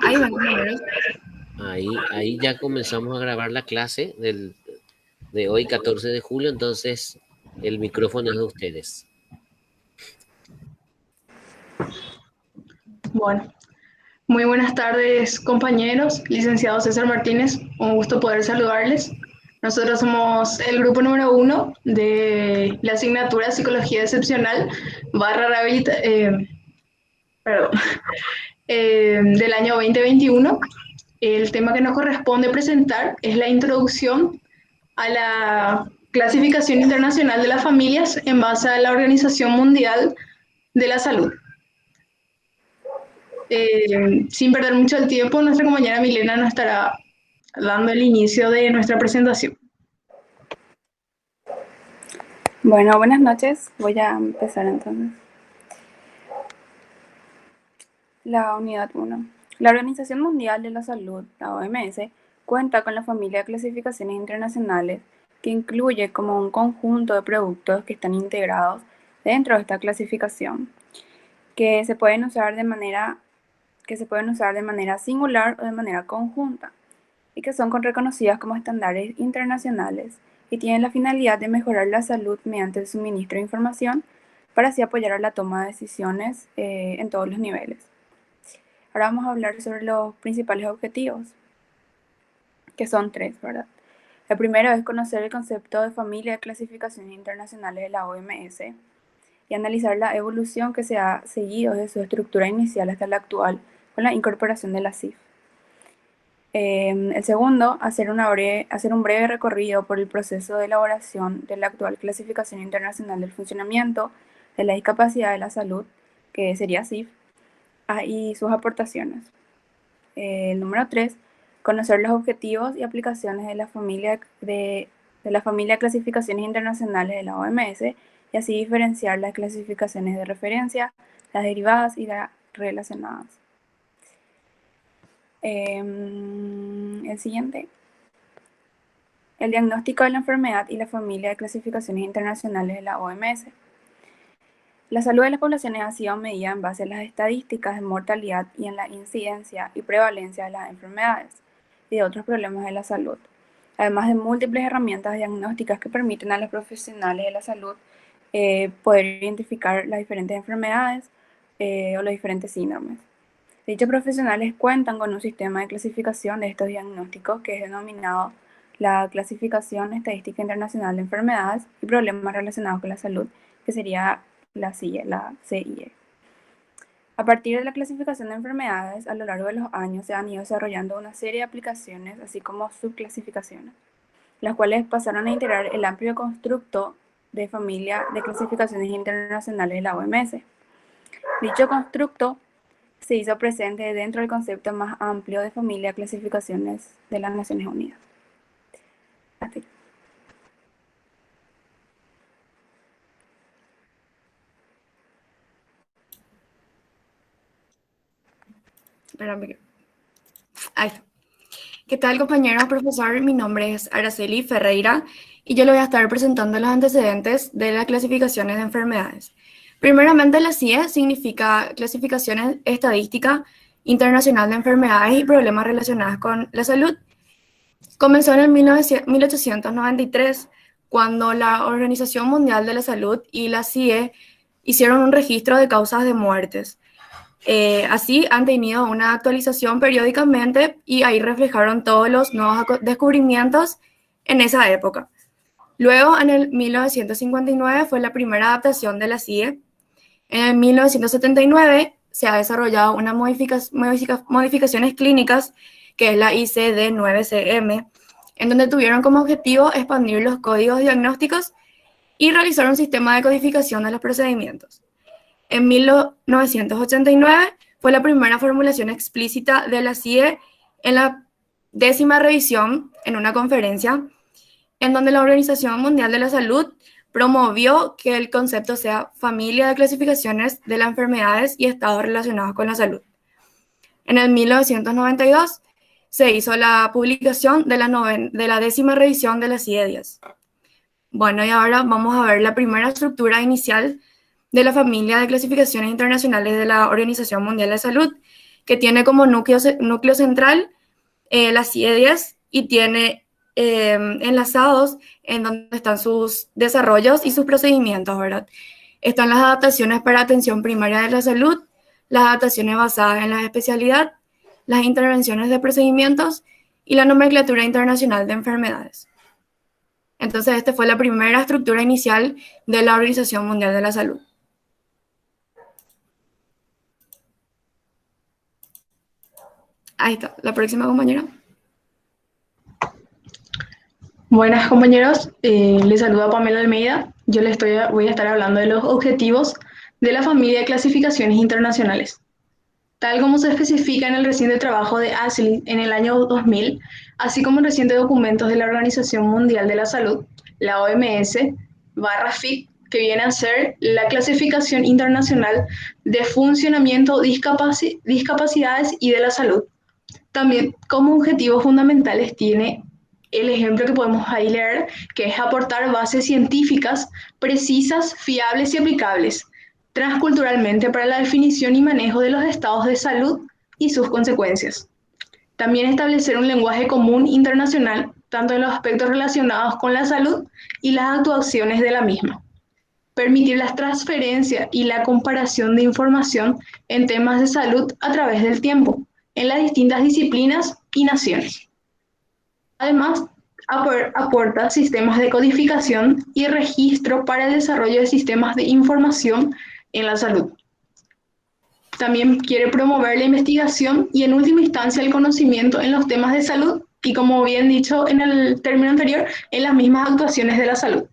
Ahí van, compañeros. Ahí ya comenzamos a grabar la clase de hoy, 14 de julio, entonces el micrófono es de ustedes. Bueno, muy buenas tardes, compañeros. Licenciado César Martínez, un gusto poder saludarles. Nosotros somos el grupo número uno de la asignatura Psicología Excepcional barra perdón, del año 2021. El tema que nos corresponde presentar es la introducción a la clasificación internacional de las familias en base a la Organización Mundial de la Salud. Sin perder mucho el tiempo, nuestra compañera Milena nos estará dando el inicio de nuestra presentación. Bueno, buenas noches. Voy a empezar entonces. La unidad 1. La Organización Mundial de la Salud, la OMS, cuenta con la familia de clasificaciones internacionales que incluye como un conjunto de productos que están integrados dentro de esta clasificación, que se pueden usar de manera singular o de manera conjunta, y que son reconocidas como estándares internacionales y tienen la finalidad de mejorar la salud mediante el suministro de información para así apoyar a la toma de decisiones en todos los niveles. Ahora vamos a hablar sobre los principales objetivos, que son 3, ¿verdad? El primero es conocer el concepto de familia de clasificaciones internacionales de la OMS y analizar la evolución que se ha seguido desde su estructura inicial hasta la actual con la incorporación de la CIF. El segundo, hacer un breve recorrido por el proceso de elaboración de la actual Clasificación Internacional del Funcionamiento de la Discapacidad de la Salud, que sería CIF, y sus aportaciones. El número 3, conocer los objetivos y aplicaciones de la familia de clasificaciones internacionales de la OMS y así diferenciar las clasificaciones de referencia, las derivadas y las relacionadas. El siguiente. El diagnóstico de la enfermedad y la familia de clasificaciones internacionales de la OMS. La salud de las poblaciones ha sido medida en base a las estadísticas de mortalidad y en la incidencia y prevalencia de las enfermedades y de otros problemas de la salud, además de múltiples herramientas diagnósticas que permiten a los profesionales de la salud poder identificar las diferentes enfermedades o los diferentes síndromes. Dichos profesionales cuentan con un sistema de clasificación de estos diagnósticos que es denominado la Clasificación Estadística Internacional de Enfermedades y Problemas Relacionados con la Salud, que sería la CIE. A partir de la clasificación de enfermedades, a lo largo de los años se han ido desarrollando una serie de aplicaciones, así como subclasificaciones, las cuales pasaron a integrar el amplio constructo de familia de clasificaciones internacionales de la OMS. Dicho constructo se hizo presente dentro del concepto más amplio de familia de clasificaciones de las Naciones Unidas. Así. Ahí está. ¿Qué tal, compañero profesor? Mi nombre es Araceli Ferreira y yo le voy a estar presentando los antecedentes de las clasificaciones de enfermedades. Primeramente, la CIE significa Clasificación Estadística Internacional de Enfermedades y Problemas Relacionados con la Salud. Comenzó en el 1893, cuando la Organización Mundial de la Salud y la CIE hicieron un registro de causas de muertes. Así han tenido una actualización periódicamente y ahí reflejaron todos los nuevos descubrimientos en esa época. Luego, en el 1959 fue la primera adaptación de la CIE. En el 1979 se ha desarrollado unas modificaciones clínicas, que es la ICD-9-CM, en donde tuvieron como objetivo expandir los códigos diagnósticos y realizar un sistema de codificación de los procedimientos. En 1989 fue la primera formulación explícita de la CIE en la 10ª revisión en una conferencia en donde la Organización Mundial de la Salud promovió que el concepto sea familia de clasificaciones de las enfermedades y estados relacionados con la salud. En el 1992 se hizo la publicación de la 10ª revisión de la CIE 10. Bueno, y ahora vamos a ver la primera estructura inicial de la familia de clasificaciones internacionales de la Organización Mundial de Salud, que tiene como núcleo central la CIE-10 y tiene enlazados en donde están sus desarrollos y sus procedimientos, ¿verdad? Están las adaptaciones para atención primaria de la salud, las adaptaciones basadas en la especialidad, las intervenciones de procedimientos y la nomenclatura internacional de enfermedades. Entonces, esta fue la primera estructura inicial de la Organización Mundial de la Salud. Ahí está, la próxima compañera. Buenas compañeros, les saluda Pamela Almeida. Yo voy a estar hablando de los objetivos de la familia de clasificaciones internacionales. Tal como se especifica en el reciente trabajo de Ashley en el año 2000, así como en recientes documentos de la Organización Mundial de la Salud, la OMS, /FIC, que viene a ser la clasificación internacional de funcionamiento, discapacidades y de la salud. También como objetivos fundamentales tiene el ejemplo que podemos ahí leer, que es aportar bases científicas precisas, fiables y aplicables transculturalmente para la definición y manejo de los estados de salud y sus consecuencias. También establecer un lenguaje común internacional, tanto en los aspectos relacionados con la salud y las actuaciones de la misma. Permitir la transferencia y la comparación de información en temas de salud a través del tiempo, en las distintas disciplinas y naciones. Además, aporta sistemas de codificación y registro para el desarrollo de sistemas de información en la salud. También quiere promover la investigación y en última instancia el conocimiento en los temas de salud y, como bien dicho en el término anterior, en las mismas actuaciones de la salud.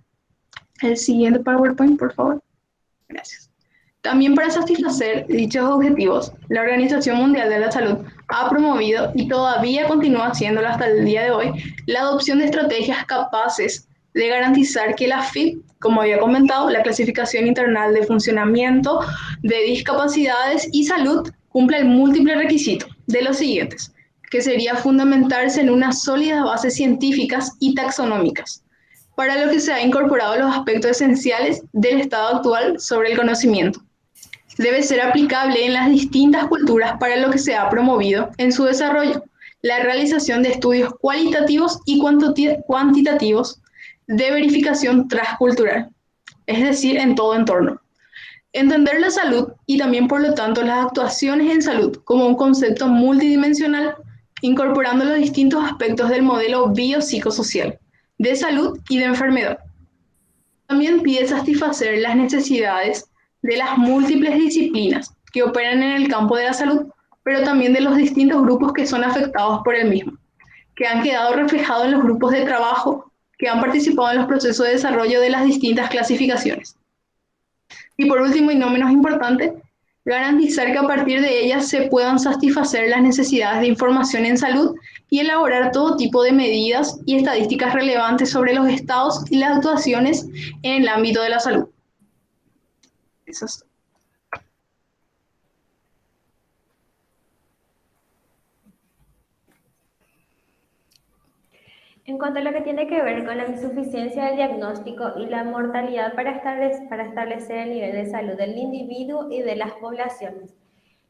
El siguiente PowerPoint, por favor. Gracias. También para satisfacer dichos objetivos, la Organización Mundial de la Salud ha promovido y todavía continúa haciéndolo hasta el día de hoy la adopción de estrategias capaces de garantizar que la FIP, como había comentado, la Clasificación Internacional de Funcionamiento de Discapacidades y Salud, cumple el múltiple requisito de los siguientes, que sería fundamentarse en unas sólidas bases científicas y taxonómicas, para lo que se ha incorporado los aspectos esenciales del estado actual sobre el conocimiento. Debe ser aplicable en las distintas culturas para lo que se ha promovido en su desarrollo, la realización de estudios cualitativos y cuantitativos de verificación transcultural, es decir, en todo entorno. Entender la salud y también, por lo tanto, las actuaciones en salud como un concepto multidimensional, incorporando los distintos aspectos del modelo biopsicosocial, de salud y de enfermedad. También pide satisfacer las necesidades de las múltiples disciplinas que operan en el campo de la salud, pero también de los distintos grupos que son afectados por el mismo, que han quedado reflejados en los grupos de trabajo que han participado en los procesos de desarrollo de las distintas clasificaciones. Y por último, y no menos importante, garantizar que a partir de ellas se puedan satisfacer las necesidades de información en salud y elaborar todo tipo de medidas y estadísticas relevantes sobre los estados y las actuaciones en el ámbito de la salud. Eso es todo. En cuanto a lo que tiene que ver con la insuficiencia del diagnóstico y la mortalidad para establecer el nivel de salud del individuo y de las poblaciones,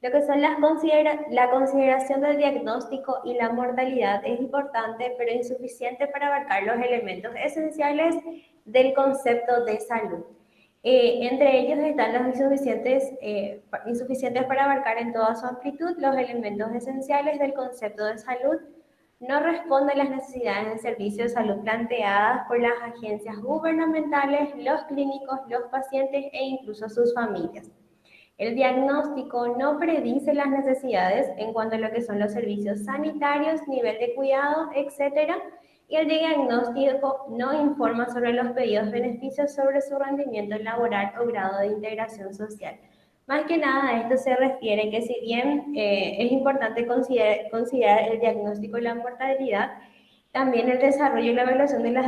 lo que son la consideración del diagnóstico y la mortalidad es importante, pero insuficiente para abarcar los elementos esenciales del concepto de salud. Entre ellos están los insuficientes para abarcar en toda su amplitud los elementos esenciales del concepto de salud. No responde a las necesidades de servicio de salud planteadas por las agencias gubernamentales, los clínicos, los pacientes e incluso sus familias. El diagnóstico no predice las necesidades en cuanto a lo que son los servicios sanitarios, nivel de cuidado, etc. Y el diagnóstico no informa sobre los pedidos beneficios sobre su rendimiento laboral o grado de integración social. Más que nada, a esto se refiere que si bien es importante considerar el diagnóstico y la mortalidad, también el desarrollo y la evaluación de las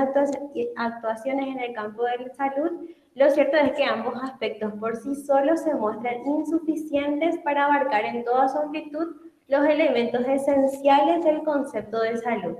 actuaciones en el campo de la salud, lo cierto es que ambos aspectos por sí solos se muestran insuficientes para abarcar en toda su amplitud los elementos esenciales del concepto de salud.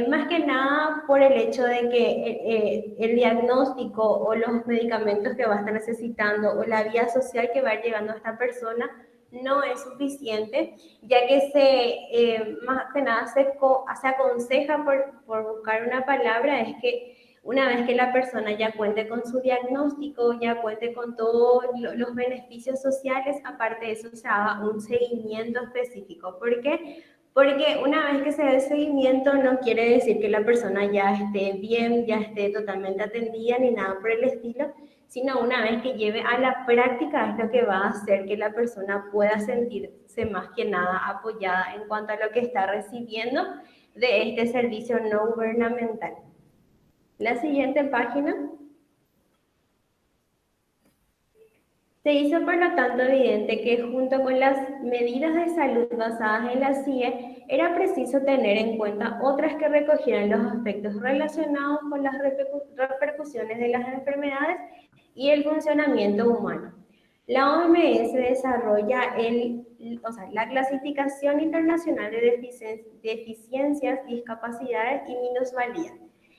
Más que nada por el hecho de que el diagnóstico o los medicamentos que va a estar necesitando o la vía social que va llevando a esta persona no es suficiente, ya que más que nada se aconseja por buscar una palabra, es que una vez que la persona ya cuente con su diagnóstico, ya cuente con todos los beneficios sociales, aparte de eso se haga un seguimiento específico. ¿Por qué? Porque una vez que se dé el seguimiento no quiere decir que la persona ya esté bien, ya esté totalmente atendida ni nada por el estilo, sino una vez que lleve a la práctica es lo que va a hacer que la persona pueda sentirse más que nada apoyada en cuanto a lo que está recibiendo de este servicio no gubernamental. La siguiente página. Se hizo por lo tanto evidente que junto con las medidas de salud basadas en la CIE, era preciso tener en cuenta otras que recogieran los aspectos relacionados con las repercusiones de las enfermedades y el funcionamiento humano. La OMS desarrolla la clasificación internacional de deficiencias, discapacidades y minusvalías.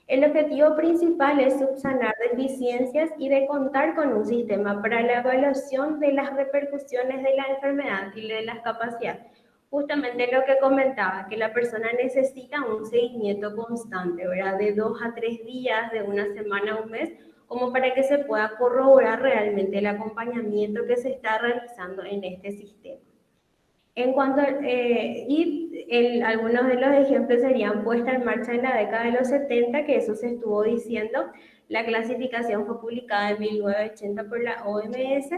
El objetivo principal es subsanar deficiencias y de contar con un sistema para la evaluación de las repercusiones de la enfermedad y de las capacidades. Justamente lo que comentaba, que la persona necesita un seguimiento constante, ¿verdad? De 2 a 3 días, de una semana a un mes, como para que se pueda corroborar realmente el acompañamiento que se está realizando en este sistema. En cuanto algunos de los ejemplos serían puesta en marcha en la década de los 70, que eso se estuvo diciendo. La clasificación fue publicada en 1980 por la OMS,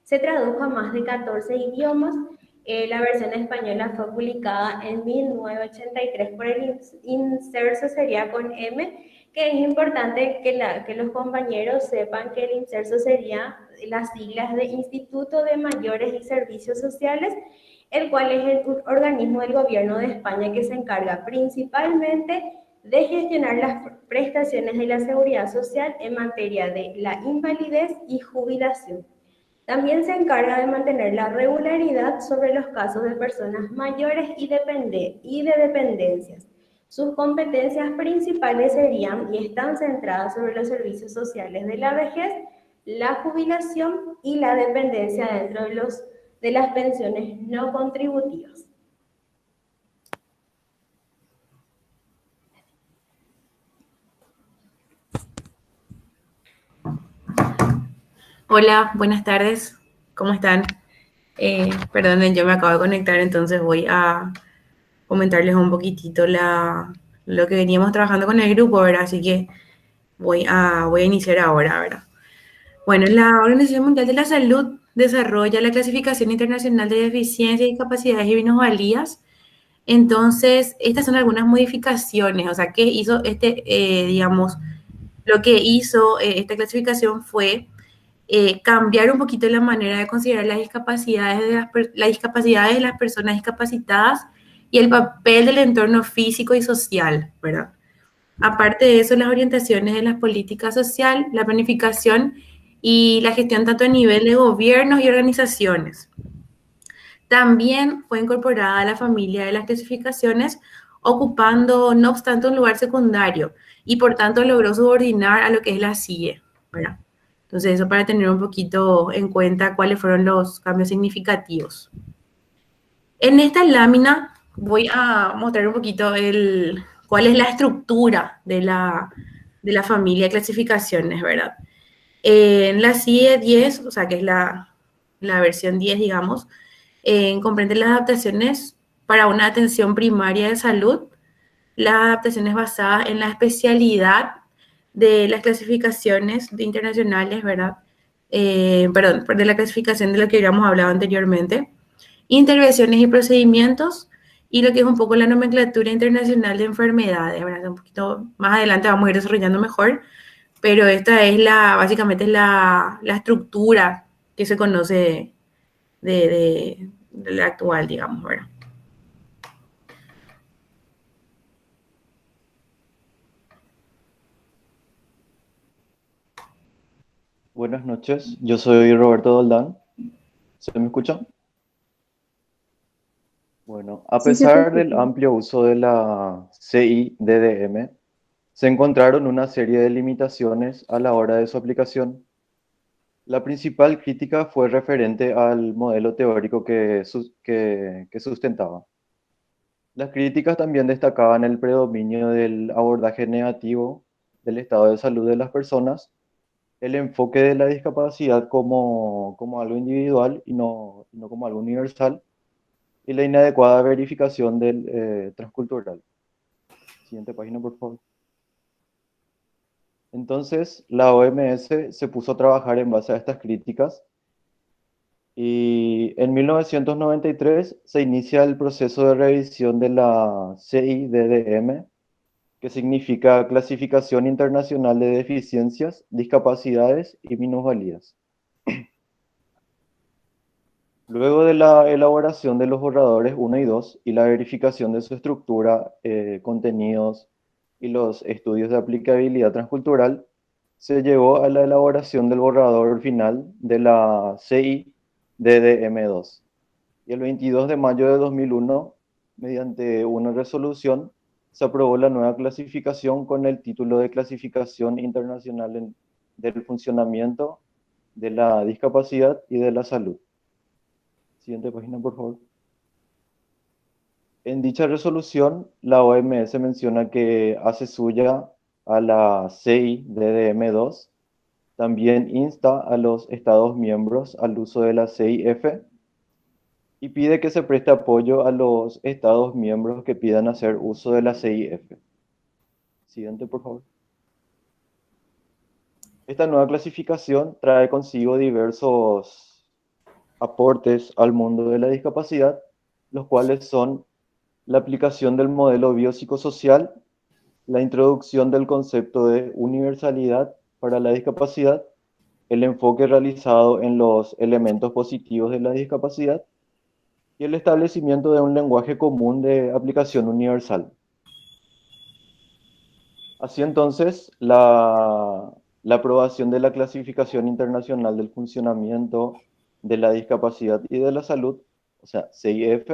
se tradujo a más de 14 idiomas. La versión española fue publicada en 1983 por el INSERSO, sería con M, que es importante que los compañeros sepan que el INSERSO sería las siglas de Instituto de Mayores y Servicios Sociales, el cual es el organismo del gobierno de España que se encarga principalmente de gestionar las prestaciones de la seguridad social en materia de la invalidez y jubilación. También se encarga de mantener la regularidad sobre los casos de personas mayores y de dependencias. Sus competencias principales serían y están centradas sobre los servicios sociales de la vejez, la jubilación y la dependencia dentro de las pensiones no contributivas. Hola, buenas tardes. ¿Cómo están? Perdonen, yo me acabo de conectar, entonces voy a comentarles un poquitito lo que veníamos trabajando con el grupo, ¿verdad? Así que voy a iniciar ahora, ¿verdad? Bueno, la Organización Mundial de la Salud desarrolla la Clasificación Internacional de Deficiencias, Discapacidades y Minusvalías. Entonces, estas son algunas modificaciones, o sea, ¿qué hizo digamos, lo que hizo esta clasificación fue cambiar un poquito la manera de considerar las discapacidades de las personas discapacitadas y el papel del entorno físico y social, ¿verdad? Aparte de eso, las orientaciones de las políticas social, la planificación y la gestión tanto a nivel de gobiernos y organizaciones. También fue incorporada la familia de las clasificaciones, ocupando, no obstante, un lugar secundario y por tanto logró subordinar a lo que es la CIE, ¿verdad? Entonces, eso para tener un poquito en cuenta cuáles fueron los cambios significativos. En esta lámina voy a mostrar un poquito cuál es la estructura de la familia de clasificaciones, ¿verdad? En la CIE 10, o sea, que es la versión 10, digamos, comprende las adaptaciones para una atención primaria de salud, las adaptaciones basadas en la especialidad de las clasificaciones internacionales, ¿verdad? Perdón, de la clasificación de lo que habíamos hablado anteriormente, intervenciones y procedimientos, y lo que es un poco la nomenclatura internacional de enfermedades, ¿verdad? Un poquito más adelante vamos a ir desarrollando mejor, pero esta es básicamente la estructura que se conoce de la actual, digamos, ¿verdad? Buenas noches, yo soy Roberto Doldán. ¿Se me escucha? Bueno, a Sí, se te pesar del escucha. amplio uso de la CI-DDM, se encontraron una serie de limitaciones a la hora de su aplicación. La principal crítica fue referente al modelo teórico que sustentaba. Las críticas también destacaban el predominio del abordaje negativo del estado de salud de las personas, el enfoque de la discapacidad como algo individual y no como algo universal, y la inadecuada verificación del transcultural. Siguiente página, por favor. Entonces, la OMS se puso a trabajar en base a estas críticas y en 1993 se inicia el proceso de revisión de la CIDDM, que significa Clasificación Internacional de Deficiencias, Discapacidades y Minusvalías. Luego de la elaboración de los borradores 1 y 2 y la verificación de su estructura, contenidos y los estudios de aplicabilidad transcultural, se llegó a la elaboración del borrador final de la CI-DDM2. Y el 22 de mayo de 2001, mediante una resolución, se aprobó la nueva clasificación con el título de Clasificación Internacional del Funcionamiento, de la Discapacidad y de la Salud. Siguiente página, por favor. En dicha resolución, la OMS menciona que hace suya a la CI-DDM2, también insta a los Estados miembros al uso de la CIF y pide que se preste apoyo a los Estados miembros que pidan hacer uso de la CIF. Siguiente, por favor. Esta nueva clasificación trae consigo diversos aportes al mundo de la discapacidad, los cuales son la aplicación del modelo biopsicosocial, la introducción del concepto de universalidad para la discapacidad, el enfoque realizado en los elementos positivos de la discapacidad y el establecimiento de un lenguaje común de aplicación universal. Así entonces, la aprobación de la Clasificación Internacional del Funcionamiento de la Discapacidad y de la Salud, o sea, CIF,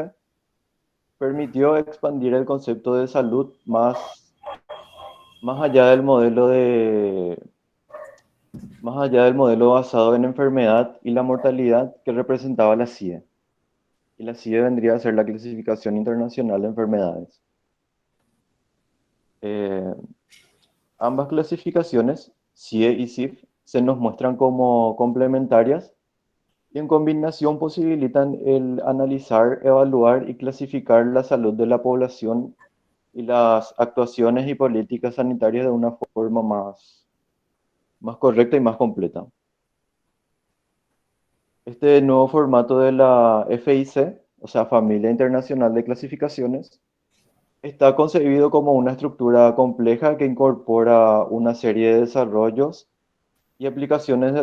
permitió expandir el concepto de salud más allá del modelo basado en enfermedad y la mortalidad que representaba la CIE. Y la CIE vendría a ser la Clasificación Internacional de Enfermedades. Ambas clasificaciones, CIE y CIF, se nos muestran como complementarias y en combinación posibilitan el analizar, evaluar y clasificar la salud de la población y las actuaciones y políticas sanitarias de una forma más correcta y más completa. Este nuevo formato de la FIC, o sea, Familia Internacional de Clasificaciones, está concebido como una estructura compleja que incorpora una serie de desarrollos y aplicaciones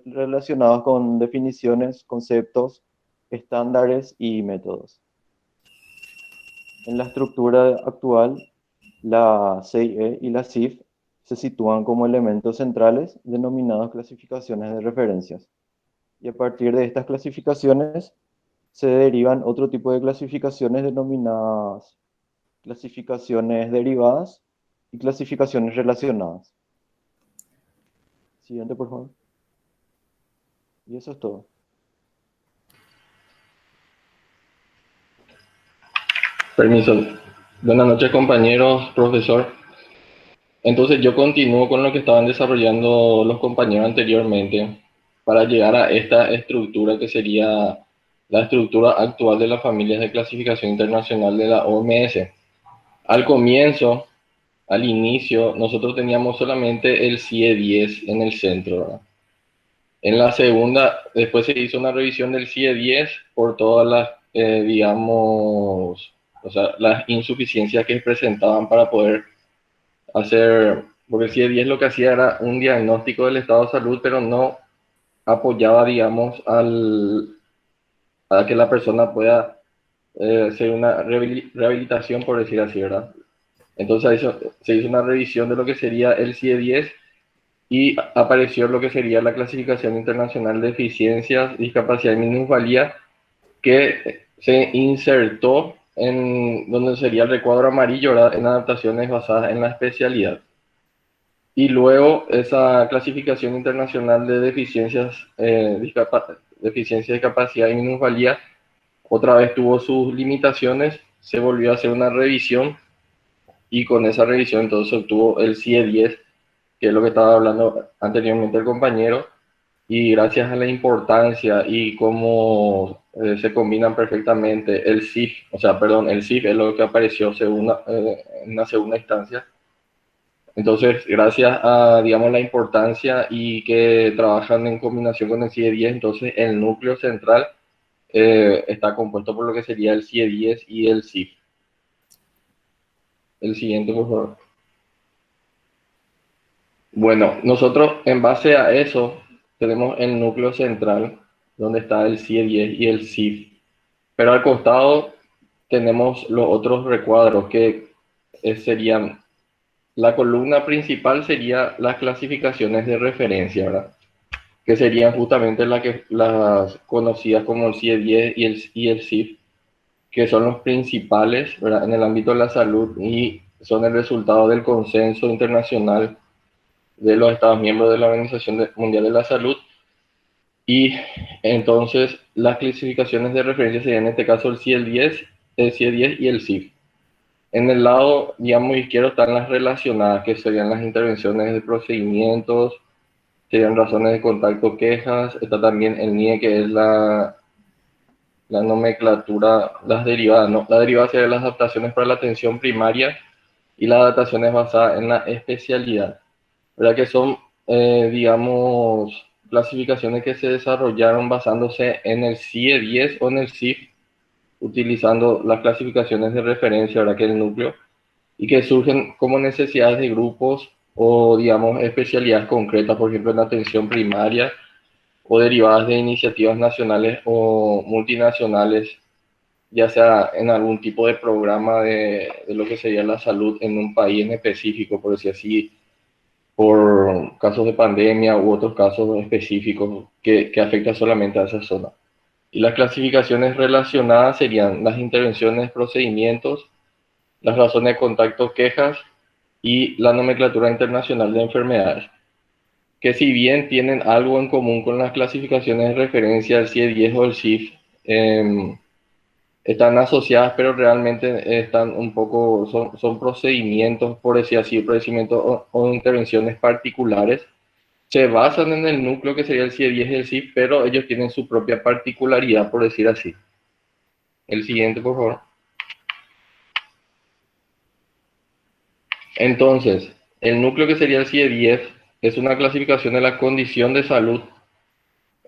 relacionadas con definiciones, conceptos, estándares y métodos. En la estructura actual, la CIE y la CIF se sitúan como elementos centrales denominados clasificaciones de referencias. Y a partir de estas clasificaciones se derivan otro tipo de clasificaciones denominadas clasificaciones derivadas y clasificaciones relacionadas. Siguiente, por favor. Y eso es todo. Permiso. Buenas noches, compañeros, profesor. Entonces yo continúo con lo que estaban desarrollando los compañeros anteriormente para llegar a esta estructura que sería la estructura actual de las familias de clasificación internacional de la OMS. Al comienzo, al inicio, nosotros teníamos solamente el CIE 10 en el centro, ¿verdad? En la segunda, después se hizo una revisión del CIE 10 por todas las, digamos, o sea, las insuficiencias que presentaban para poder hacer, porque el CIE 10 lo que hacía era un diagnóstico del estado de salud, pero no apoyaba, digamos, a que la persona pueda hacer una rehabilitación, por decir así, ¿verdad? Entonces se hizo una revisión de lo que sería el CIE 10 y apareció lo que sería la Clasificación Internacional de Deficiencias, Discapacidad y Minusvalía, que se insertó en donde sería el recuadro amarillo, ¿verdad? En adaptaciones basadas en la especialidad. Y luego esa clasificación internacional de deficiencias, deficiencia de capacidad y minusvalía, otra vez tuvo sus limitaciones, se volvió a hacer una revisión y con esa revisión entonces obtuvo el CIE 10, que es lo que estaba hablando anteriormente el compañero, y gracias a la importancia y cómo se combinan perfectamente el CIF, o sea, perdón, el CIF es lo que apareció en una segunda instancia. Entonces, gracias a, digamos, la importancia y que trabajan en combinación con el CIE 10, entonces el núcleo central está compuesto por lo que sería el CIE 10 y el CIF. El siguiente, por favor. Bueno, nosotros en base a eso tenemos el núcleo central, donde está el CIE 10 y el CIF. Pero al costado tenemos los otros recuadros que serían, la columna principal sería las clasificaciones de referencia, ¿verdad? Que serían justamente las conocidas como el CIE 10 y el CIF, que son los principales, ¿verdad?, en el ámbito de la salud y son el resultado del consenso internacional de los Estados miembros de la Organización Mundial de la Salud. Y entonces las clasificaciones de referencia serían en este caso el CIE 10, el CIE 10 y el CIF. En el lado, digamos, izquierdo están las relacionadas, que serían las intervenciones de procedimientos, serían razones de contacto, quejas. Está también el NIE, que es la nomenclatura, las derivadas, ¿no? La derivada sería las adaptaciones para la atención primaria y las adaptaciones basadas en la especialidad, ¿verdad? Que son, digamos, clasificaciones que se desarrollaron basándose en el CIE 10 o en el CIF, utilizando las clasificaciones de referencia, ¿verdad?, que es el núcleo, y que surgen como necesidades de grupos o, digamos, especialidades concretas, por ejemplo, en atención primaria, o derivadas de iniciativas nacionales o multinacionales, ya sea en algún tipo de programa de lo que sería la salud en un país en específico, por decir así, por casos de pandemia u otros casos específicos que afectan solamente a esa zona. Y las clasificaciones relacionadas serían las intervenciones, procedimientos, las razones de contacto, quejas y la nomenclatura internacional de enfermedades, que si bien tienen algo en común con las clasificaciones de referencia del CIE 10 o el CIF, están asociadas, pero realmente están un poco, son procedimientos, por decir así, procedimientos o intervenciones particulares. Se basan en el núcleo que sería el CIE 10 y el CIF, pero ellos tienen su propia particularidad, por decir así. El siguiente, por favor. Entonces, el núcleo que sería el CIE 10 es una clasificación de la condición de salud,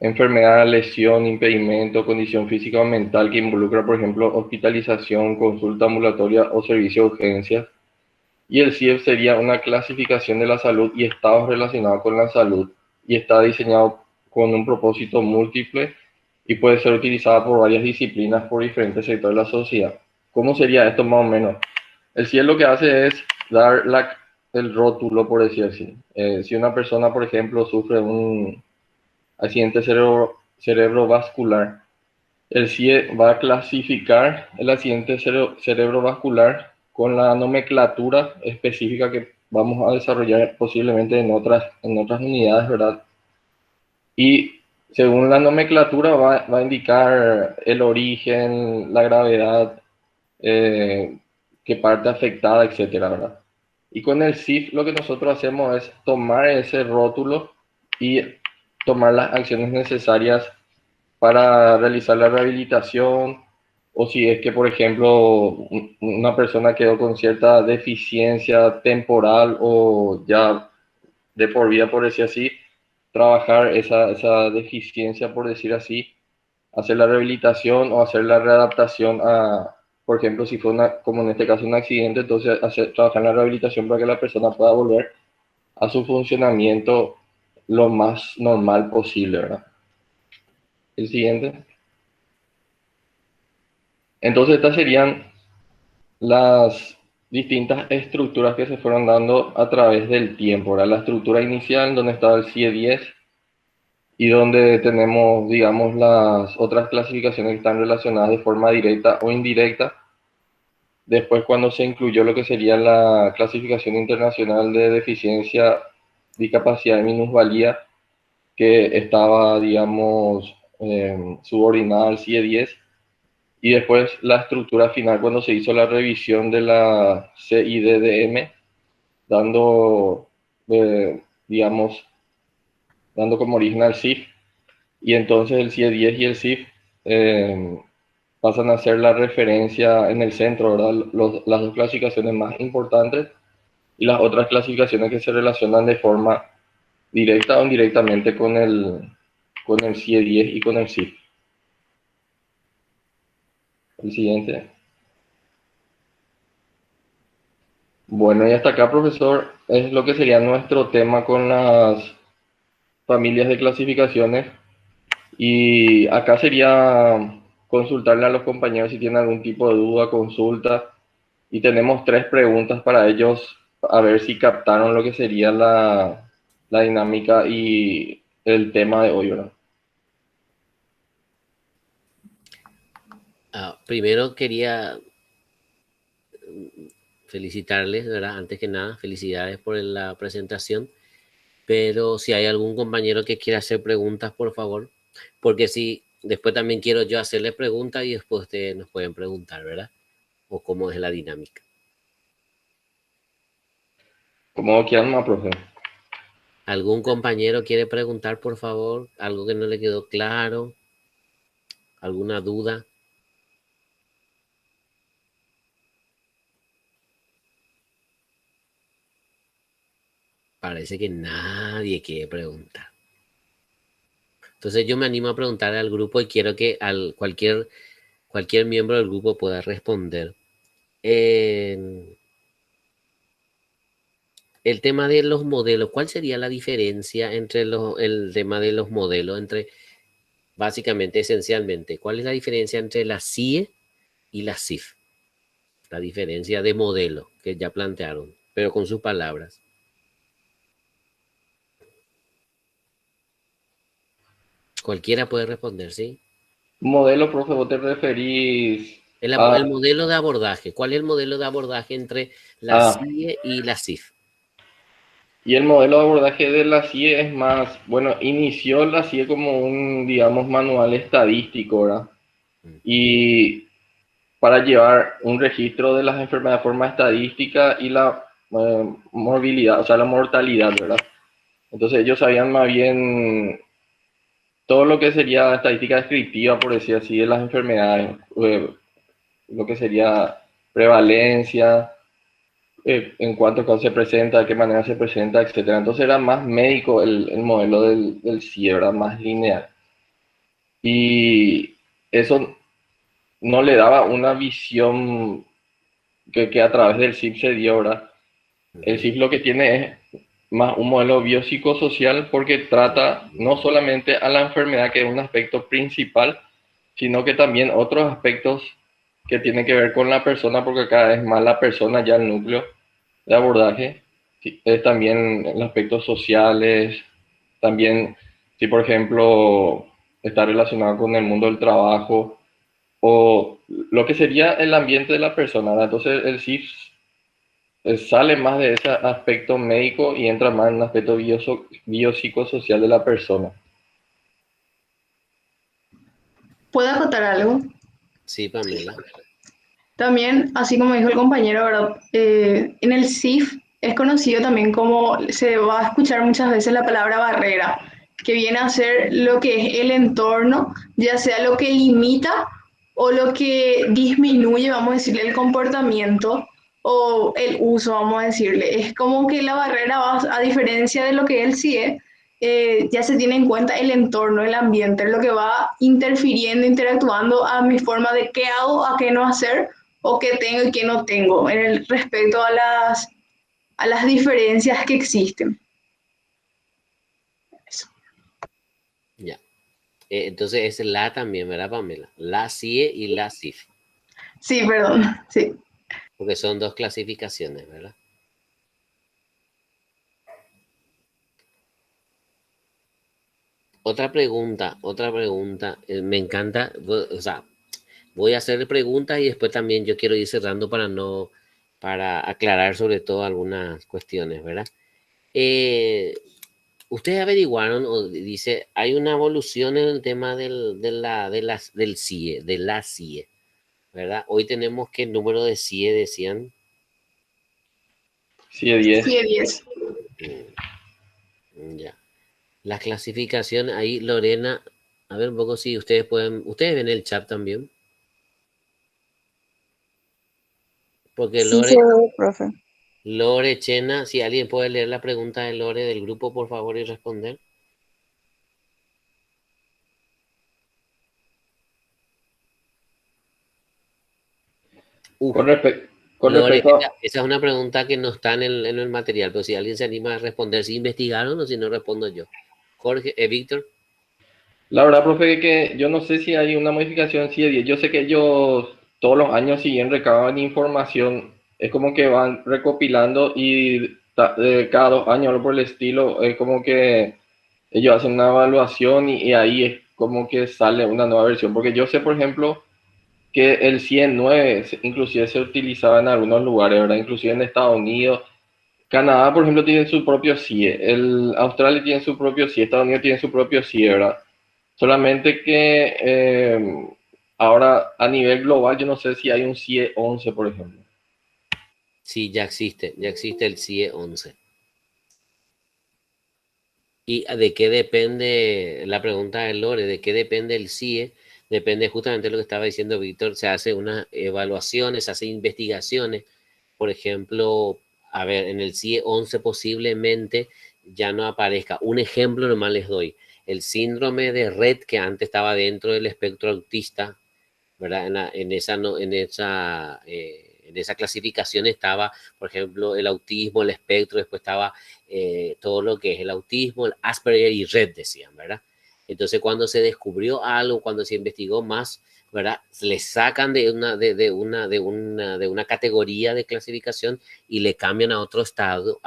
enfermedad, lesión, impedimento, condición física o mental que involucra, por ejemplo, hospitalización, consulta ambulatoria o servicio de urgencias. Y el CIEF sería una clasificación de la salud y estados relacionados con la salud, y está diseñado con un propósito múltiple y puede ser utilizada por varias disciplinas por diferentes sectores de la sociedad. ¿Cómo sería esto más o menos? El CIEF lo que hace es dar el rótulo, por decir así. Si una persona, por ejemplo, sufre un accidente cerebrovascular, el CIE va a clasificar el accidente cerebrovascular con la nomenclatura específica que vamos a desarrollar posiblemente en otras unidades, ¿verdad? Y según la nomenclatura va a indicar el origen, la gravedad, qué parte afectada, etcétera, ¿verdad? Y con el CIF lo que nosotros hacemos es tomar ese rótulo y tomar las acciones necesarias para realizar la rehabilitación, o si es que, por ejemplo, una persona quedó con cierta deficiencia temporal o ya de por vida, por decir así, trabajar esa deficiencia, por decir así, hacer la rehabilitación o hacer la readaptación a, por ejemplo, si fue como en este caso un accidente, entonces trabajar en la rehabilitación para que la persona pueda volver a su funcionamiento lo más normal posible, ¿verdad? El siguiente. Entonces estas serían las distintas estructuras que se fueron dando a través del tiempo, ¿verdad? La estructura inicial, donde estaba el CIE 10, y donde tenemos, digamos, las otras clasificaciones que están relacionadas de forma directa o indirecta. Después, cuando se incluyó lo que sería la clasificación internacional de deficiencia discapacidad y minusvalía, que estaba, digamos, subordinada al CIE 10, y después la estructura final cuando se hizo la revisión de la CIDDM, dando, digamos, dando como origen al CIF, y entonces el CIE 10 y el CIF pasan a ser la referencia en el centro, ¿verdad? Las dos clasificaciones más importantes y las otras clasificaciones que se relacionan de forma directa o indirectamente con el CIE 10 y con el CIF. El siguiente. Bueno, y hasta acá, profesor, es lo que sería nuestro tema con las familias de clasificaciones. Y acá sería consultarle a los compañeros si tienen algún tipo de duda, consulta. Y tenemos 3 preguntas para ellos, a ver si captaron lo que sería la dinámica y el tema de hoy, ¿verdad? Primero quería felicitarles, ¿verdad? Antes que nada, felicidades por la presentación. Pero si hay algún compañero que quiera hacer preguntas, por favor, porque si después también quiero yo hacerles preguntas y después ustedes nos pueden preguntar, ¿verdad? O cómo es la dinámica. ¿Cómo quieran más, profe? ¿Algún compañero quiere preguntar, por favor? ¿Algo que no le quedó claro? ¿Alguna duda? Parece que nadie quiere preguntar. Entonces yo me animo a preguntar al grupo y quiero que cualquier miembro del grupo pueda responder. El tema de los modelos, ¿cuál sería la diferencia entre el tema de los modelos, básicamente, esencialmente, cuál es la diferencia entre la CIE y la CIF? La diferencia de modelo que ya plantearon, pero con sus palabras. Cualquiera puede responder, ¿sí? Modelo, profe, vos te referís El a... modelo de abordaje. ¿Cuál es el modelo de abordaje entre la CIE y la CIF? Y el modelo de abordaje de la CIE es más, bueno, inició la CIE como un, digamos, manual estadístico, ¿verdad? Y para llevar un registro de las enfermedades de forma estadística y la morbilidad, o sea, la mortalidad, ¿verdad? Entonces ellos sabían más bien todo lo que sería estadística descriptiva, por decir así, de las enfermedades, lo que sería prevalencia, en cuántos casos se presenta, de qué manera se presenta, etcétera. Entonces era más médico el modelo del CIE, era más lineal. Y eso no le daba una visión que a través del CIP se dio, ¿verdad? El CIP lo que tiene es más un modelo biopsicosocial porque trata no solamente a la enfermedad, que es un aspecto principal, sino que también otros aspectos que tienen que ver con la persona, porque cada vez más la persona ya el núcleo de abordaje, es también los aspectos sociales, también si por ejemplo está relacionado con el mundo del trabajo o lo que sería el ambiente de la persona, ¿verdad? Entonces el CIF sale más de ese aspecto médico y entra más en el aspecto biopsicosocial de la persona. ¿Puedo acotar algo? Sí, Pamela. También, así como dijo el compañero, ¿verdad? En el CIF es conocido también como, se va a escuchar muchas veces la palabra barrera, que viene a ser lo que es el entorno, ya sea lo que limita o lo que disminuye, vamos a decirle, el comportamiento o el uso, vamos a decirle. Es como que la barrera, a diferencia de lo que es el CIE, ya se tiene en cuenta el entorno, el ambiente, lo que va interfiriendo, interactuando a mi forma de qué hago, a qué no hacer, o qué tengo y qué no tengo en el respecto a las diferencias que existen. Eso. Ya. Entonces es la también, ¿verdad, Pamela? La CIE y la CIF. Sí, perdón, sí. Porque son dos clasificaciones, ¿verdad? Otra pregunta. Me encanta, o sea, voy a hacer preguntas y después también yo quiero ir cerrando para aclarar sobre todo algunas cuestiones, ¿verdad? Ustedes averiguaron, o dice, hay una evolución en el tema del CIE, de la CIE, ¿verdad? Hoy tenemos que el número de CIE decían. Sí, de 10. Sí, de 10. Ya. La clasificación ahí, Lorena, a ver un poco si ustedes ven el chat también. Porque Sí se ve, profe. Lore, Chena, si alguien puede leer la pregunta de Lore del grupo, por favor, y responder. Con, respe- con Lore, respecto a... esa es una pregunta que no está en el material, pero si alguien se anima a responder, si investigaron o si no respondo yo. Jorge, Víctor. La verdad, profe, que yo no sé si hay una modificación sí de 10. Yo sé que ellos todos los años siguen recaban información. Es como que van recopilando y cada 2 años, algo por el estilo, es como que ellos hacen una evaluación y ahí es como que sale una nueva versión. Porque yo sé, por ejemplo, que el 109 inclusive se utilizaba en algunos lugares, ¿verdad? Inclusive en Estados Unidos. Canadá, por ejemplo, tiene su propio CIE. Australia tiene su propio CIE. Estados Unidos tiene su propio CIE, ¿verdad? Solamente que ahora a nivel global yo no sé si hay un CIE 11, por ejemplo. Sí, ya existe el CIE 11. ¿Y de qué depende la pregunta de Lore? ¿De qué depende el CIE? Depende justamente de lo que estaba diciendo Víctor. Se hace unas evaluaciones, se hace investigaciones. Por ejemplo, a ver, en el CIE 11 posiblemente ya no aparezca. Un ejemplo nomás les doy. El síndrome de Rett, que antes estaba dentro del espectro autista, ¿verdad? En esa clasificación estaba, por ejemplo, el autismo, el espectro, después estaba todo lo que es el autismo, el Asperger y Rett, decían, ¿verdad? Entonces, cuando se descubrió algo, cuando se investigó más, ¿verdad? Le sacan de una categoría de clasificación y le cambian a otro estado,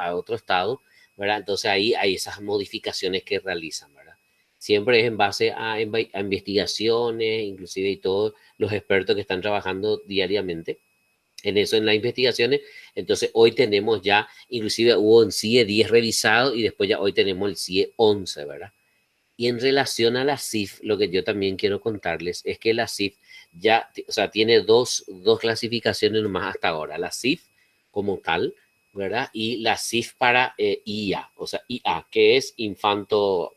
¿verdad? Entonces ahí hay esas modificaciones que realizan, ¿verdad? Siempre es en base a investigaciones, inclusive y todos los expertos que están trabajando diariamente en eso, en las investigaciones. Entonces hoy tenemos ya, inclusive hubo en CIE 10 revisado y después ya hoy tenemos el CIE 11, ¿verdad? Y en relación a la CIF, lo que yo también quiero contarles es que la CIF ya, o sea, tiene dos clasificaciones nomás hasta ahora. La CIF como tal, ¿verdad? Y la CIF para IA, o sea, IA, que es infancia,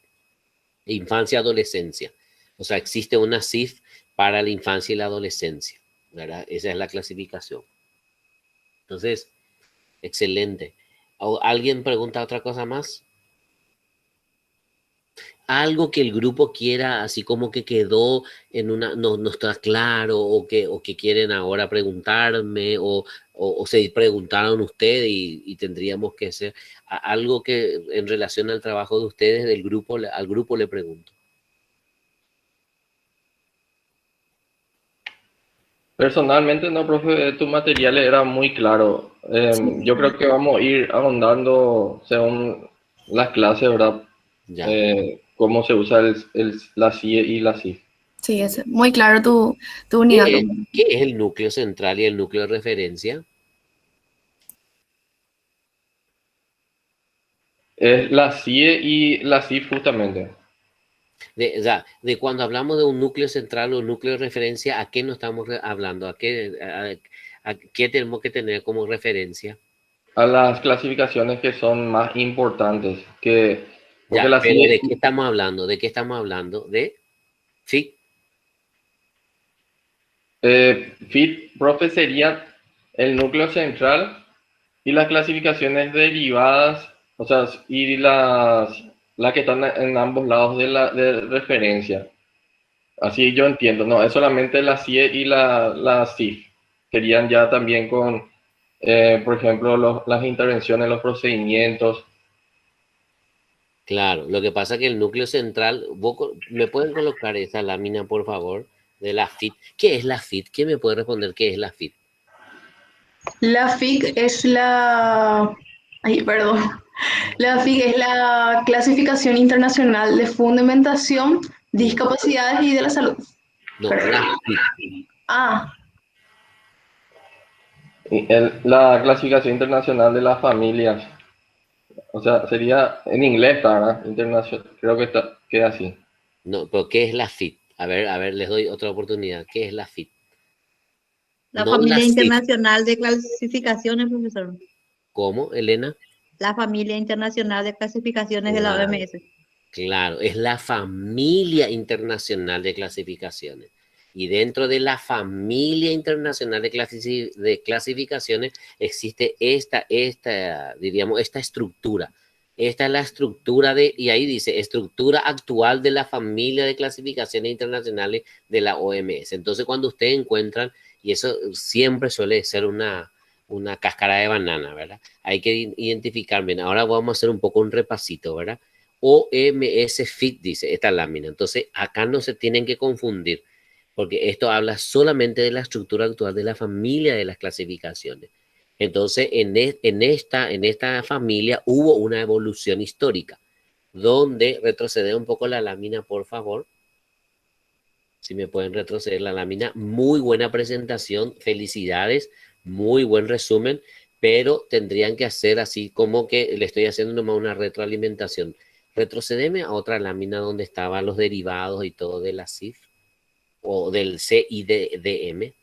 adolescencia. O sea, existe una CIF para la infancia y la adolescencia, ¿verdad? Esa es la clasificación. Entonces, excelente. ¿Alguien pregunta otra cosa más? Algo que el grupo quiera, así como que quedó en una, no está claro, o que quieren ahora preguntarme, o se preguntaron ustedes y tendríamos que hacer algo que en relación al trabajo de ustedes, del grupo, al grupo le pregunto. Personalmente, no, profe, tu material era muy claro. Sí, Yo creo que vamos a ir ahondando según las clases, ¿verdad? Ya. Cómo se usa la CIE y la CIF. sí, es muy claro tu unidad. ¿Qué es el núcleo central y el núcleo de referencia? Es la CIE y la CIF justamente. O sea, de cuando hablamos de un núcleo central o núcleo de referencia, ¿a qué nos estamos hablando? ¿A qué tenemos que tener como referencia? A las clasificaciones que son más importantes, porque Ya, la pero CIE, ¿de qué estamos hablando? ¿De qué estamos hablando? ¿De FIC? FIT, profe, sería el núcleo central y las clasificaciones derivadas, o sea, y las que están en ambos lados de referencia. Así yo entiendo, no, es solamente la CIE y la CIF. Serían ya también con, por ejemplo, las intervenciones, los procedimientos. Claro, lo que pasa es que el núcleo central, ¿me pueden colocar esa lámina, por favor, de la FIT? ¿Qué es la FIT? ¿Quién me puede responder qué es la FIT? La FIC es la... Ay, perdón. La FIC es la Clasificación Internacional de Fundamentación, Discapacidades y de la Salud. No, Perdón. la FIT. Ah, Y la clasificación internacional de las familias. O sea, sería en inglés, está, ¿verdad? Internacional. Creo que queda así. No, pero ¿qué es la FIT? A ver, les doy otra oportunidad. ¿Qué es la FIT? La No la familia CIF. internacional de clasificaciones, profesor. ¿Cómo, Elena? La familia internacional de clasificaciones de la Claro, OMS. claro, es la familia internacional de clasificaciones. Y dentro de la familia internacional de clasificaciones existe diríamos, esta estructura. Esta es la estructura y ahí dice, estructura actual de la familia de clasificaciones internacionales de la OMS. Entonces, cuando ustedes encuentran, y eso siempre suele ser una cáscara de banana, ¿verdad? Hay que identificar bien. Ahora vamos a hacer un poco un repasito, ¿verdad? OMS FIT dice esta lámina. Entonces, acá no se tienen que confundir, porque esto habla solamente de la estructura actual de la familia de las clasificaciones. Entonces, en esta familia hubo una evolución histórica, donde retrocede un poco la lámina, por favor. Si me pueden retroceder la lámina. Muy buena presentación, felicidades, muy buen resumen, pero tendrían que hacer así como que le estoy haciendo nomás una retroalimentación. Retrocedeme a otra lámina donde estaban los derivados y todo de la CIF o del CIDDM.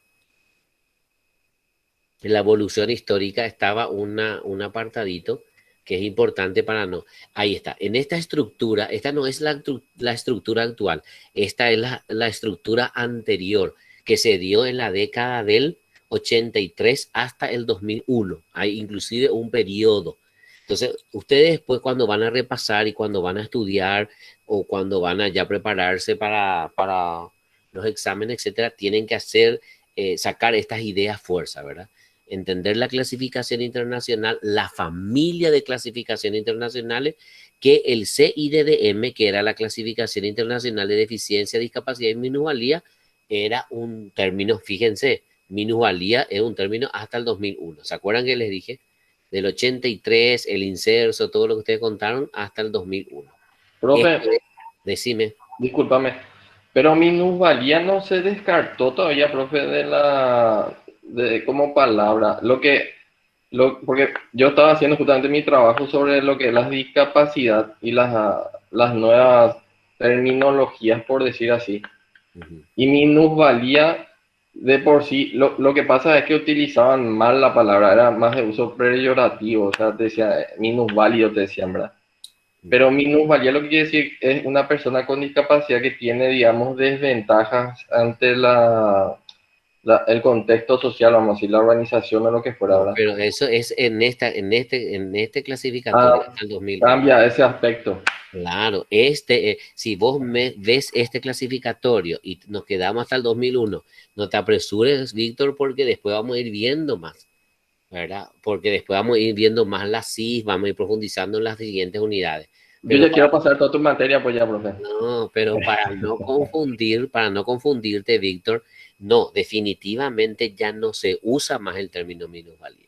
En la evolución histórica estaba un apartadito que es importante para no. Ahí está. En esta estructura, esta no es la estructura actual, esta es la estructura anterior que se dio en la década del 83 hasta el 2001. Hay inclusive un periodo. Entonces, ustedes después cuando van a repasar y cuando van a estudiar o cuando van a ya prepararse para los exámenes, etcétera, tienen que sacar estas ideas fuerza, ¿verdad? Entender la clasificación internacional, la familia de clasificaciones internacionales, que el CIDDM, que era la clasificación internacional de deficiencia, discapacidad y minusvalía, era un término, fíjense, minusvalía es un término hasta el 2001. ¿Se acuerdan que les dije? Del 83, el inserso, todo lo que ustedes contaron, hasta el 2001. Profe, Decime. discúlpame, pero minusvalía no se descartó todavía, profe, como palabra. Porque yo estaba haciendo justamente mi trabajo sobre lo que es la discapacidad y las nuevas terminologías, por decir así. Y minusvalía, de por sí, lo que pasa es que utilizaban mal la palabra, era más de uso peyorativo, o sea, te decía minusválido, te decían, ¿verdad? Pero minusvalía lo que quiere decir es una persona con discapacidad que tiene, digamos, desventajas ante el contexto social, vamos a decir, la organización o lo que fuera, No, ¿verdad? pero eso es en este clasificatorio hasta el 2001. Cambia ese aspecto. Claro, si vos ves este clasificatorio y nos quedamos hasta el 2001, no te apresures, Víctor, porque después vamos a ir viendo más, ¿verdad? Porque después vamos a ir viendo más las CIS, vamos a ir profundizando en las siguientes unidades. Yo ya quiero pasar toda tu materia, pues ya, profe. No, pero para no confundirte, Víctor, no, definitivamente ya no se usa más el término minusvalía.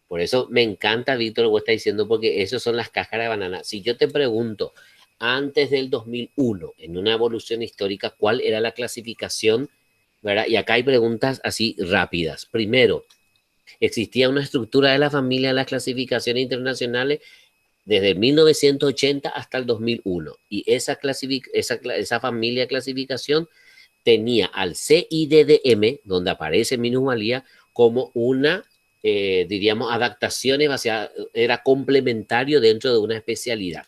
Por eso me encanta, Víctor, lo que estás diciendo, porque esas son las cáscaras de banana. Si yo te pregunto, antes del 2001, en una evolución histórica, ¿cuál era la clasificación? ¿Verdad? Y acá hay preguntas así rápidas. Primero, ¿existía una estructura de la familia de las clasificaciones internacionales desde 1980 hasta el 2001? Y esa familia de clasificación tenía al CIDDM, donde aparece minusvalía, como una diríamos, adaptaciones era complementario dentro de una especialidad.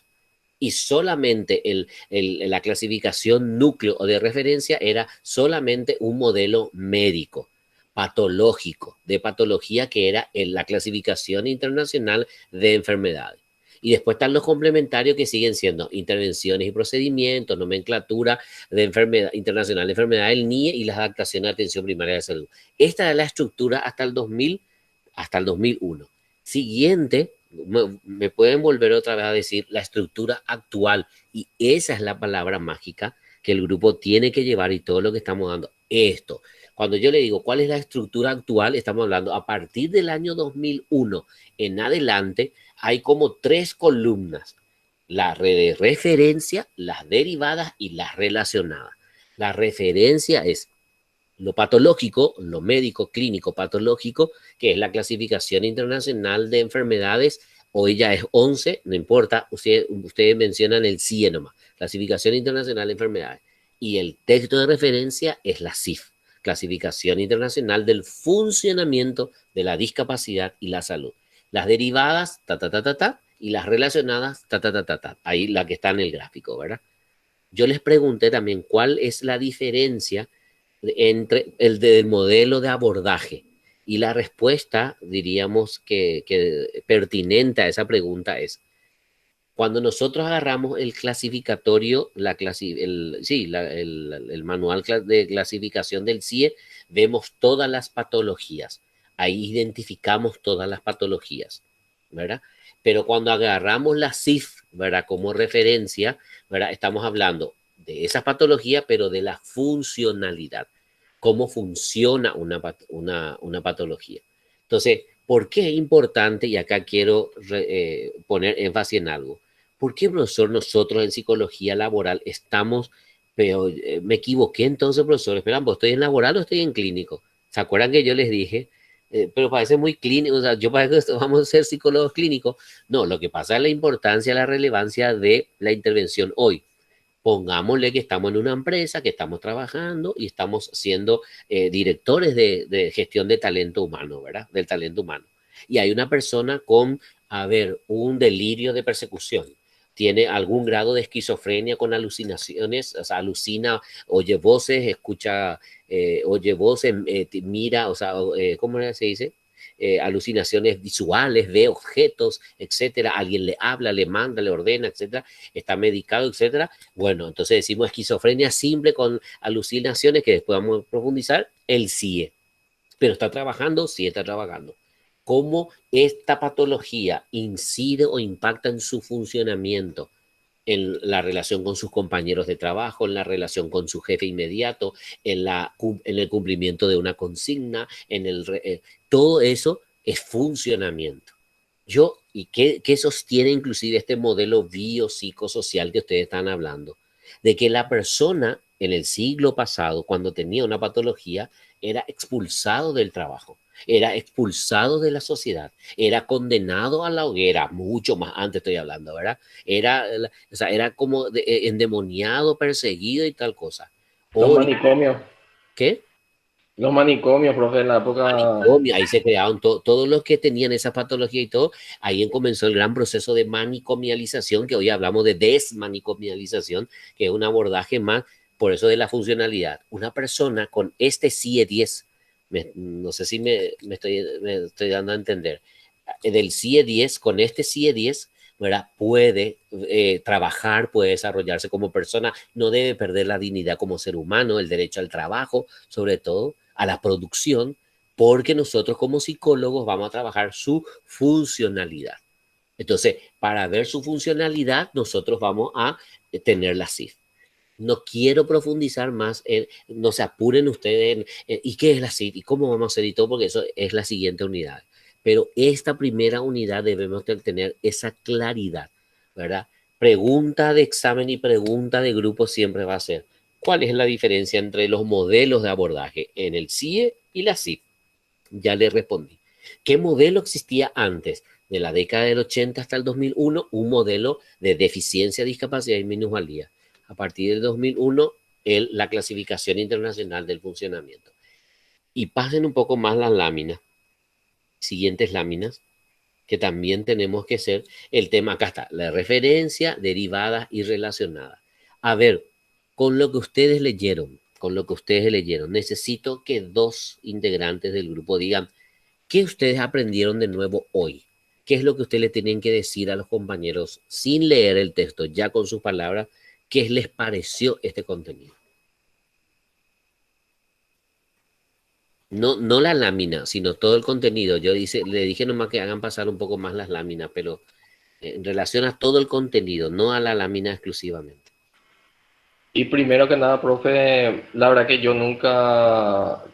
Y solamente la clasificación núcleo o de referencia era solamente un modelo médico, patológico, de patología, que era la clasificación internacional de enfermedades. Y después están los complementarios, que siguen siendo intervenciones y procedimientos, nomenclatura de enfermedad internacional de enfermedad del NIE y las adaptaciones de atención primaria de salud. Esta es la estructura hasta el 2001. Siguiente, me pueden volver otra vez a decir la estructura actual, y esa es la palabra mágica que el grupo tiene que llevar, y todo lo que estamos dando. Esto, cuando yo le digo cuál es la estructura actual, estamos hablando a partir del año 2001 en adelante, hay como 3 columnas: la de referencia, las derivadas y las relacionadas. La referencia es lo patológico, lo médico, clínico, patológico, que es la clasificación internacional de enfermedades Hoy ya es 11, no importa, ustedes mencionan el CIE nomás, Clasificación Internacional de Enfermedades, y el texto de referencia es la CIF, Clasificación Internacional del Funcionamiento de la Discapacidad y la Salud. Las derivadas, y las relacionadas, ahí la que está en el gráfico, ¿verdad? Yo les pregunté también cuál es la diferencia entre el del modelo de abordaje. Y la respuesta, diríamos que pertinente a esa pregunta es, cuando nosotros agarramos el clasificatorio, el manual de clasificación del CIE, vemos todas las patologías. Ahí identificamos todas las patologías, ¿verdad? Pero cuando agarramos la CIF, ¿verdad? Como referencia, ¿verdad? Estamos hablando de esa patología, pero de la funcionalidad, cómo funciona una patología. Entonces, ¿por qué es importante? Y acá quiero poner énfasis en algo. ¿Por qué, profesor, nosotros en psicología laboral estamos, pero me equivoqué entonces, profesor, esperan, ¿vos estoy en laboral o estoy en clínico? ¿Se acuerdan que yo les dije? Pero parece muy clínico, o sea, yo parece que vamos a ser psicólogos clínicos. No, lo que pasa es la importancia, la relevancia de la intervención hoy. Pongámosle que estamos en una empresa, que estamos trabajando y estamos siendo directores de gestión de talento humano, ¿verdad? Del talento humano. Y hay una persona con, a ver, un delirio de persecución. Tiene algún grado de esquizofrenia con alucinaciones, o sea, alucina, oye voces, escucha, oye voces, mira, o sea, ¿cómo se dice? Alucinaciones visuales, ve objetos, etcétera. Alguien le habla, le manda, le ordena, etcétera. Está medicado, etcétera. Bueno, entonces decimos esquizofrenia simple con alucinaciones, que después vamos a profundizar, el CIE. Pero está trabajando, sí está trabajando. ¿Cómo esta patología incide o impacta en su funcionamiento? En la relación con sus compañeros de trabajo, en la relación con su jefe inmediato, en el cumplimiento de una consigna, todo eso es funcionamiento. ¿Y qué sostiene inclusive este modelo biopsicosocial que ustedes están hablando? De que la persona en el siglo pasado, cuando tenía una patología, era expulsado del trabajo, era expulsado de la sociedad, era condenado a la hoguera, mucho más antes estoy hablando, ¿verdad? O sea, era como endemoniado, perseguido y tal cosa. Los Hoy, manicomios. ¿qué? Los manicomios, profe, en la época. Ahí se crearon todos los que tenían esa patología y todo, ahí comenzó el gran proceso de manicomialización, que hoy hablamos de desmanicomialización, que es un abordaje más, por eso de la funcionalidad. Una persona con este CIE-10, no sé si me estoy dando a entender, del CIE-10, con este CIE-10, ¿verdad? Puede trabajar, puede desarrollarse como persona, no debe perder la dignidad como ser humano, el derecho al trabajo, sobre todo, a la producción, porque nosotros como psicólogos vamos a trabajar su funcionalidad. Entonces, para ver su funcionalidad, nosotros vamos a tener la CIF. No quiero profundizar más no se apuren ustedes ¿y qué es la CIF? ¿Y cómo vamos a hacer? Y todo, porque eso es la siguiente unidad. Pero esta primera unidad debemos tener esa claridad, ¿verdad? Pregunta de examen y pregunta de grupo siempre va a ser, ¿cuál es la diferencia entre los modelos de abordaje en el CIE y la CIF? Ya le respondí. ¿Qué modelo existía antes? De la década del 80 hasta el 2001, un modelo de deficiencia, discapacidad y minusvalía. A partir del 2001, la clasificación internacional del funcionamiento. Y pasen un poco más las láminas, siguientes láminas, que también tenemos que ser el tema, acá está, la referencia, derivadas y relacionadas. A ver, con lo que ustedes leyeron, necesito que dos integrantes del grupo digan qué ustedes aprendieron de nuevo hoy. ¿Qué es lo que ustedes le tienen que decir a los compañeros sin leer el texto, ya con sus palabras, qué les pareció este contenido? No la lámina, sino todo el contenido. Yo le dije nomás que hagan pasar un poco más las láminas, pero en relación a todo el contenido, no a la lámina exclusivamente. Y primero que nada, profe, la verdad que yo nunca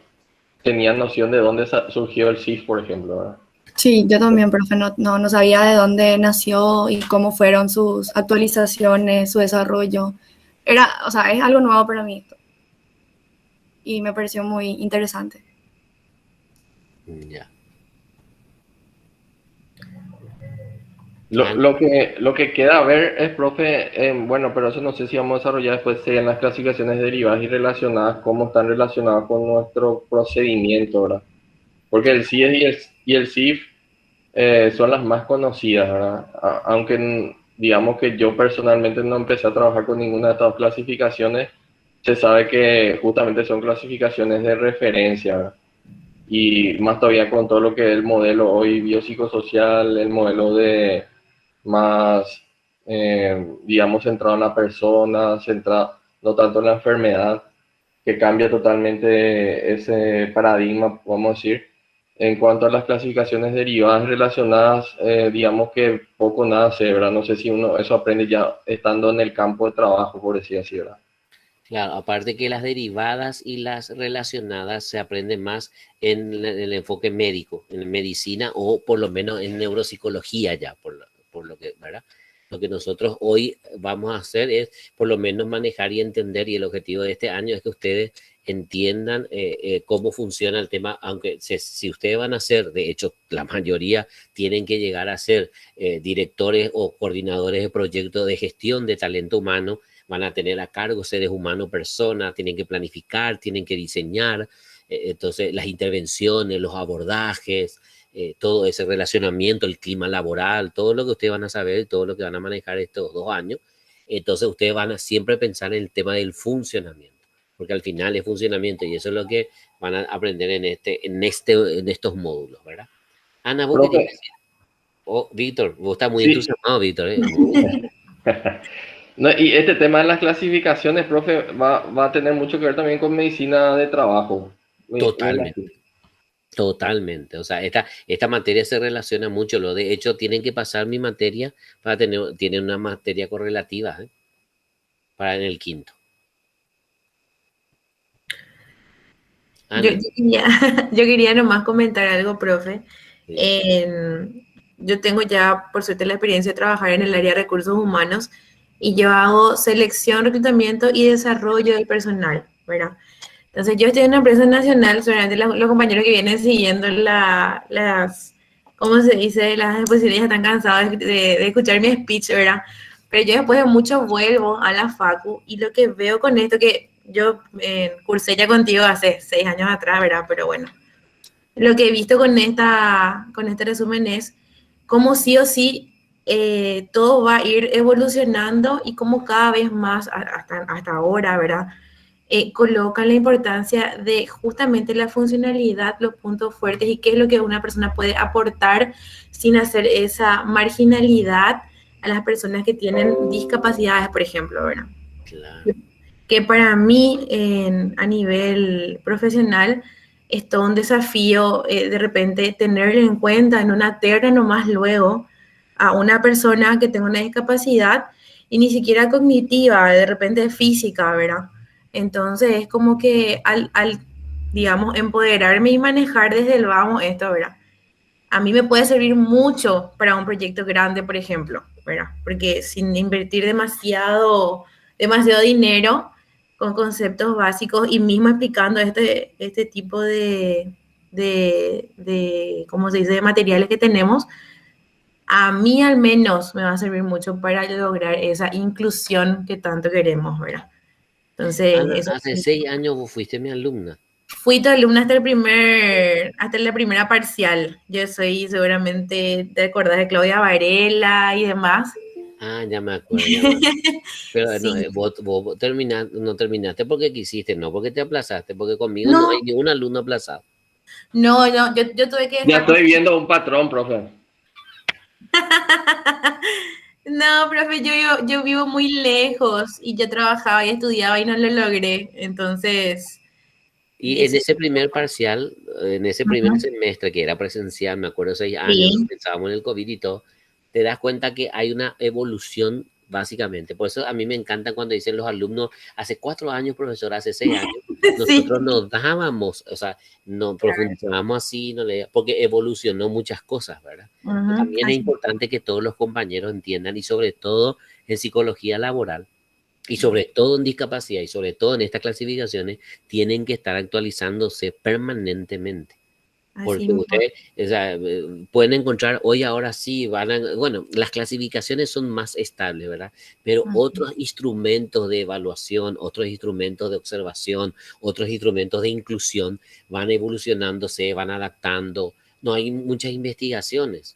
tenía noción de dónde surgió el CIF, por ejemplo, ¿verdad? Sí, yo también, profe, no sabía de dónde nació y cómo fueron sus actualizaciones, su desarrollo. O sea, es algo nuevo para mí y me pareció muy interesante. Ya. Lo que queda a ver es, profe, bueno, pero eso no sé si vamos a desarrollar después en las clasificaciones derivadas y relacionadas, cómo están relacionadas con nuestro procedimiento, ¿verdad? Porque el CIES y el CIF son las más conocidas, ¿verdad? Aunque digamos que yo personalmente no empecé a trabajar con ninguna de estas dos clasificaciones, se sabe que justamente son clasificaciones de referencia, ¿verdad? Y más todavía con todo lo que es el modelo hoy biopsicosocial, el modelo de más, digamos, centrado en la persona, centrado no tanto en la enfermedad, que cambia totalmente ese paradigma, vamos a decir. En cuanto a las clasificaciones derivadas relacionadas, digamos que poco nada sé, ¿verdad? No sé si uno eso aprende ya estando en el campo de trabajo, por decir así, ¿verdad? Claro, aparte que las derivadas y las relacionadas se aprenden más en el enfoque médico, en medicina o por lo menos en neuropsicología ya, por lo que, ¿verdad? Lo que nosotros hoy vamos a hacer es por lo menos manejar y entender, y el objetivo de este año es que ustedes entiendan cómo funciona el tema, aunque si ustedes van a ser, de hecho, la mayoría tienen que llegar a ser directores o coordinadores de proyectos de gestión de talento humano, van a tener a cargo seres humanos, personas, tienen que planificar, tienen que diseñar, entonces las intervenciones, los abordajes, todo ese relacionamiento, el clima laboral, todo lo que ustedes van a saber, todo lo que van a manejar estos 2 años, entonces ustedes van a siempre pensar en el tema del funcionamiento, porque al final es funcionamiento y eso es lo que van a aprender en estos módulos, ¿verdad? Ana, vos querías Profe, decir, Víctor, vos estás muy sí. entusiasmado, Víctor, ¿eh? No, y este tema de las clasificaciones, profe, va a tener mucho que ver también con medicina de trabajo. Me Totalmente. imagino. Totalmente, o sea, esta materia se relaciona mucho, de hecho tienen que pasar mi materia para tienen una materia correlativa, para en el quinto. Yo, Ana, yo quería, yo quería nomás comentar algo, profe. sí. Yo tengo ya, por suerte, la experiencia de trabajar en el área de recursos humanos y yo hago selección, reclutamiento y desarrollo del personal, ¿verdad? Entonces, yo estoy en una empresa nacional, seguramente los compañeros que vienen siguiendo ¿cómo se dice? Las exposiciones ya están cansados de escuchar mi speech, ¿verdad? Pero yo después de mucho vuelvo a la facu y lo que veo con esto, que yo cursé ya contigo hace 6 años atrás, ¿verdad? Pero bueno, lo que he visto con este resumen es cómo sí o sí todo va a ir evolucionando y cómo cada vez más, hasta ahora, ¿verdad? Colocan la importancia de justamente la funcionalidad, los puntos fuertes y qué es lo que una persona puede aportar sin hacer esa marginalidad a las personas que tienen discapacidades, por ejemplo, ¿verdad? Claro. Que para mí a nivel profesional es todo un desafío de repente tener en cuenta en una terna nomás luego a una persona que tenga una discapacidad y ni siquiera cognitiva, de repente física, ¿verdad? Entonces es como que digamos, empoderarme y manejar desde el vamos esto, ¿verdad? A mí me puede servir mucho para un proyecto grande, por ejemplo, ¿verdad? Porque sin invertir demasiado dinero con conceptos básicos y mismo explicando este tipo ¿cómo se dice?, de materiales que tenemos, a mí al menos me va a servir mucho para lograr esa inclusión que tanto queremos, ¿verdad? Entonces, Ana, eso hace 6 años vos fuiste mi alumna. fui tu alumna hasta la primera parcial. Yo soy seguramente, ¿te acordás de Claudia Varela y demás? Ah, ya me acuerdo, ya me acuerdo. Pero no, Sí. vos no terminaste porque quisiste, no porque te aplazaste, porque conmigo no hay No, ningún alumno aplazado. no, yo tuve que Ya dejar. estoy viendo un patrón, profe. No, profe, yo vivo muy lejos y yo trabajaba y estudiaba y no lo logré. Entonces, Y en eso. ese primer parcial, en ese primer Ujú. semestre que era presencial, me acuerdo 6 años, Sí, pensábamos en el COVID y todo, te das cuenta que hay una evolución básicamente. Por eso a mí me encanta cuando dicen los alumnos, hace 4 años, profesor, hace 6 años, nosotros sí, nos dábamos, o sea, no profundizábamos así, porque evolucionó muchas cosas, ¿verdad? ujú, También es así. importante que todos los compañeros entiendan y sobre todo en psicología laboral y sobre todo en discapacidad y sobre todo en estas clasificaciones, tienen que estar actualizándose permanentemente. Porque Así mismo. ustedes, o sea, pueden encontrar hoy, ahora sí, bueno, las clasificaciones son más estables, ¿verdad? Pero Así. otros instrumentos de evaluación, otros instrumentos de observación, otros instrumentos de inclusión van evolucionándose, van adaptando. No hay muchas investigaciones.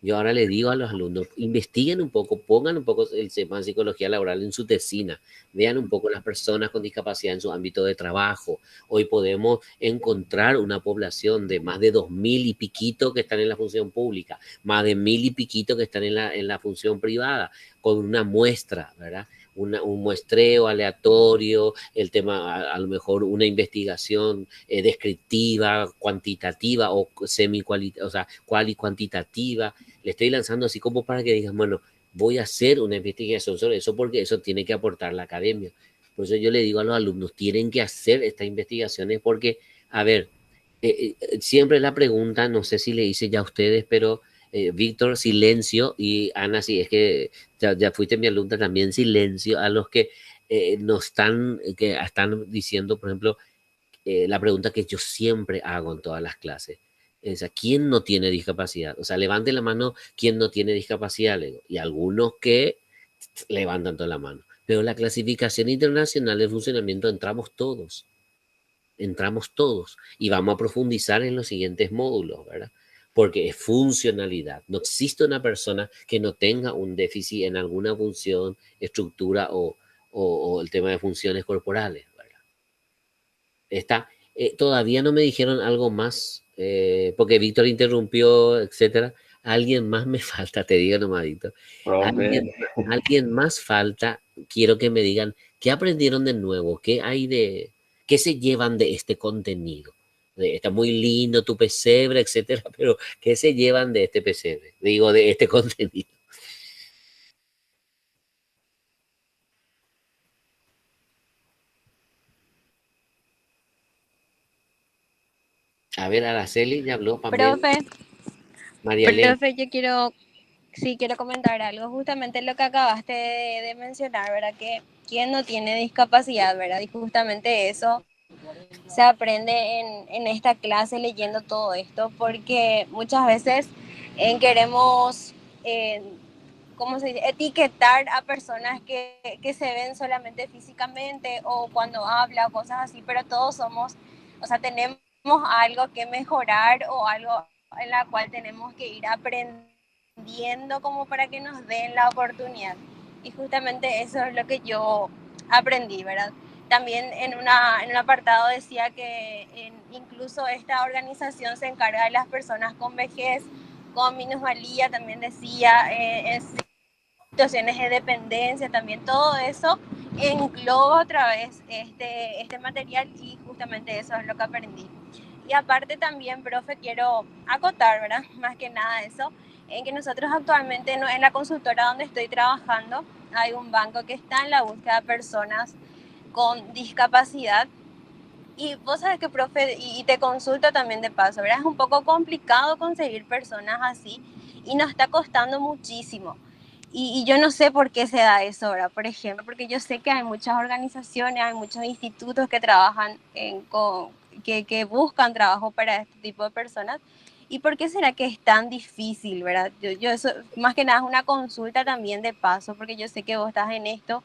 Yo ahora le digo a los alumnos, investiguen un poco, pongan un poco el tema de psicología laboral en su tesina, vean un poco las personas con discapacidad en su ámbito de trabajo. Hoy podemos encontrar una población de más de 2000 y piquito que están en la función pública, más de 1000 y piquito que están en la función privada, con una muestra, ¿verdad? Un muestreo aleatorio, el tema, a lo mejor una investigación descriptiva, cuantitativa o semi-cualitativa, o sea, cual y cuantitativa. Le estoy lanzando así como para que digan, bueno, voy a hacer una investigación sobre eso porque eso tiene que aportar la academia. Por eso yo le digo a los alumnos, tienen que hacer estas investigaciones porque, a ver, siempre la pregunta, no sé si le hice ya a ustedes, pero Víctor, silencio, y Ana, sí, es que ya fuiste mi alumna también, silencio, a los que nos están, que están diciendo, por ejemplo, la pregunta que yo siempre hago en todas las clases. O sea, ¿quién no tiene discapacidad? O sea, levante la mano quien no tiene discapacidad, le digo. Y algunos que levantan toda la mano. Pero la clasificación internacional de funcionamiento entramos todos y vamos a profundizar en los siguientes módulos, ¿verdad? Porque es funcionalidad. No existe una persona que no tenga un déficit en alguna función, estructura o el tema de funciones corporales, ¿verdad? Todavía no me dijeron algo más, porque Víctor interrumpió, etcétera. Alguien más me falta, te digo nomás, Víctor. Profe, Alguien más falta, quiero que me digan qué aprendieron de nuevo, qué se llevan de este contenido. Está muy lindo tu pesebre, etcétera, pero ¿qué se llevan de este pesebre? Digo, de este contenido. A ver, Araceli ya habló, Pamela, Profe, María Elena. yo quiero comentar algo, justamente lo que acabaste de mencionar, ¿verdad? Que quién no tiene discapacidad, ¿verdad? Y justamente eso se aprende en esta clase leyendo todo esto, porque muchas veces queremos, eh, ¿cómo se dice?, etiquetar a personas que se ven solamente físicamente o cuando habla o cosas así, pero todos somos, o sea, tenemos algo que mejorar o algo en la cual tenemos que ir aprendiendo como para que nos den la oportunidad. Y justamente eso es lo que yo aprendí, ¿verdad? También en un apartado decía que incluso esta organización se encarga de las personas con vejez, con minusvalía, también decía, en situaciones de dependencia, también todo eso engloba otra vez este material y justamente eso es lo que aprendí. Y aparte también, profe, quiero acotar, ¿verdad? Más que nada eso, en que nosotros actualmente en la consultora donde estoy trabajando hay un banco que está en la búsqueda de personas con discapacidad. Y vos sabes que, profe, y te consulto también de paso, ¿verdad? Es un poco complicado conseguir personas así y nos está costando muchísimo. Y yo no sé por qué se da eso, ¿verdad? Por ejemplo, porque yo sé que hay muchas organizaciones, hay muchos institutos que trabajan que buscan trabajo para este tipo de personas. ¿Y por qué será que es tan difícil, verdad? Yo eso, más que nada es una consulta también de paso, porque yo sé que vos estás en esto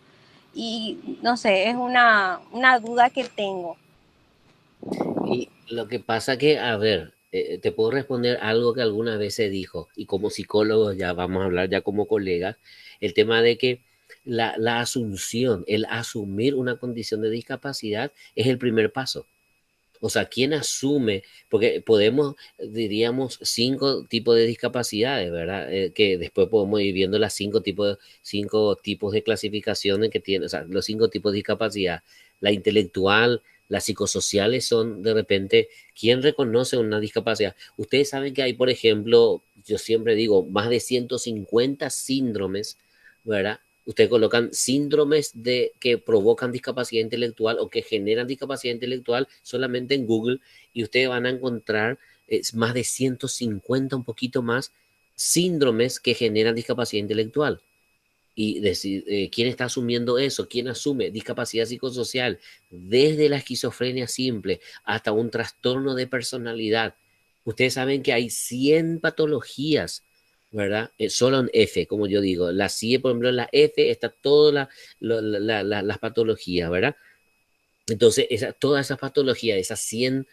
y no sé, es una duda que tengo. Y lo que pasa que, a ver, te puedo responder algo que alguna vez se dijo, y como psicólogos ya vamos a hablar ya como colegas, el tema de que la asunción, el asumir una condición de discapacidad es el primer paso. O sea, ¿quién asume? Porque podemos, diríamos, 5 tipos de discapacidades, ¿verdad? Que después podemos ir viendo las 5 tipos de clasificaciones que tiene, o sea, los 5 tipos de discapacidad. La intelectual, las psicosociales son de repente, ¿quién reconoce una discapacidad? Ustedes saben que hay, por ejemplo, yo siempre digo, más de 150 síndromes, ¿verdad? Ustedes colocan síndromes que provocan discapacidad intelectual o que generan discapacidad intelectual solamente en Google y ustedes van a encontrar más de 150, un poquito más, síndromes que generan discapacidad intelectual. Y decir, ¿quién está asumiendo eso? ¿Quién asume discapacidad psicosocial? Desde la esquizofrenia simple hasta un trastorno de personalidad. Ustedes saben que hay 100 patologías, ¿verdad? Solo en F, como yo digo. La CIE, por ejemplo, en la F está todas las patologías, ¿verdad? Entonces, todas esas patologías, esas 100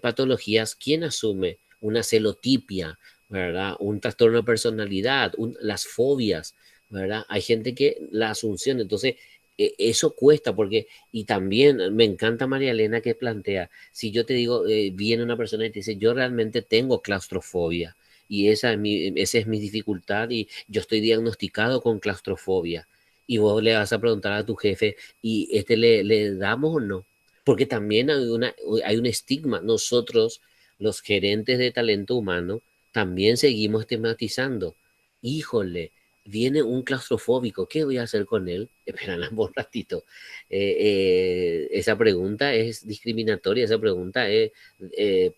patologías, ¿quién asume? Una celotipia, ¿verdad? Un trastorno de personalidad, las fobias, ¿verdad? Hay gente que la asunción, entonces eso cuesta porque, y también me encanta María Elena que plantea, si yo te digo, viene una persona y te dice, yo realmente tengo claustrofobia y esa es mi dificultad y yo estoy diagnosticado con claustrofobia. Y vos le vas a preguntar a tu jefe, ¿y le damos o no? Porque también hay un estigma. Nosotros, los gerentes de talento humano, también seguimos estigmatizando. Híjole, viene un claustrofóbico, ¿qué voy a hacer con él? Esperan un ratito. Esa pregunta es discriminatoria, esa pregunta es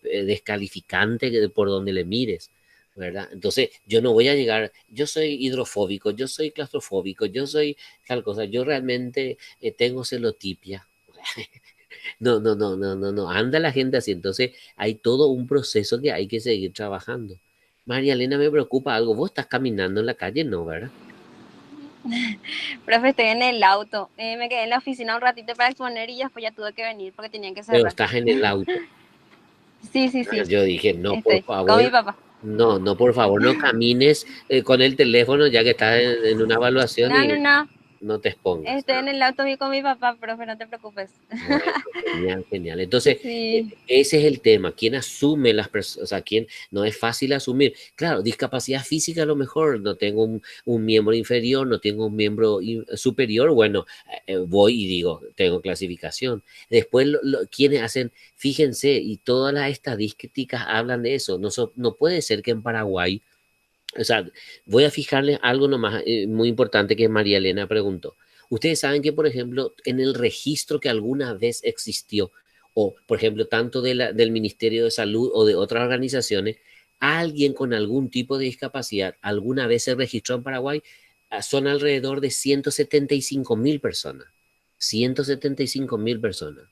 descalificante por donde le mires. ¿Verdad? Entonces, yo no voy a llegar, yo soy hidrofóbico, yo soy claustrofóbico, yo soy tal cosa, yo realmente tengo celotipia. No, no, no, no, no, no, anda la gente así, entonces hay todo un proceso que hay que seguir trabajando. María Elena, me preocupa algo, vos estás caminando en la calle, ¿no, verdad? Profe, estoy en el auto. Me quedé en la oficina un ratito para exponer y después ya tuve que venir porque tenían que Pero cerrar. estás en el auto. Sí, sí, sí. Yo dije, no, por Estoy con mi favor, papá. no, no, por favor, no camines con el teléfono ya que estás en una evaluación No, y no, no. no te expongas. Estoy en el auto con mi papá, profe, no te preocupes. Bueno, genial, genial. Entonces, Sí. ese es el tema. ¿Quién asume las personas? O sea, ¿quién no es fácil asumir? Claro, discapacidad física a lo mejor, no tengo un miembro inferior, no tengo un miembro superior, bueno, voy y digo, tengo clasificación. Después, quienes hacen, fíjense, y todas las estadísticas hablan de eso. No, no puede ser que en Paraguay, o sea, voy a fijarles algo nomás muy importante que María Elena preguntó. Ustedes saben que, por ejemplo, en el registro que alguna vez existió, o por ejemplo, tanto del Ministerio de Salud o de otras organizaciones, alguien con algún tipo de discapacidad alguna vez se registró en Paraguay, son alrededor de 175.000 personas. 175.000 personas.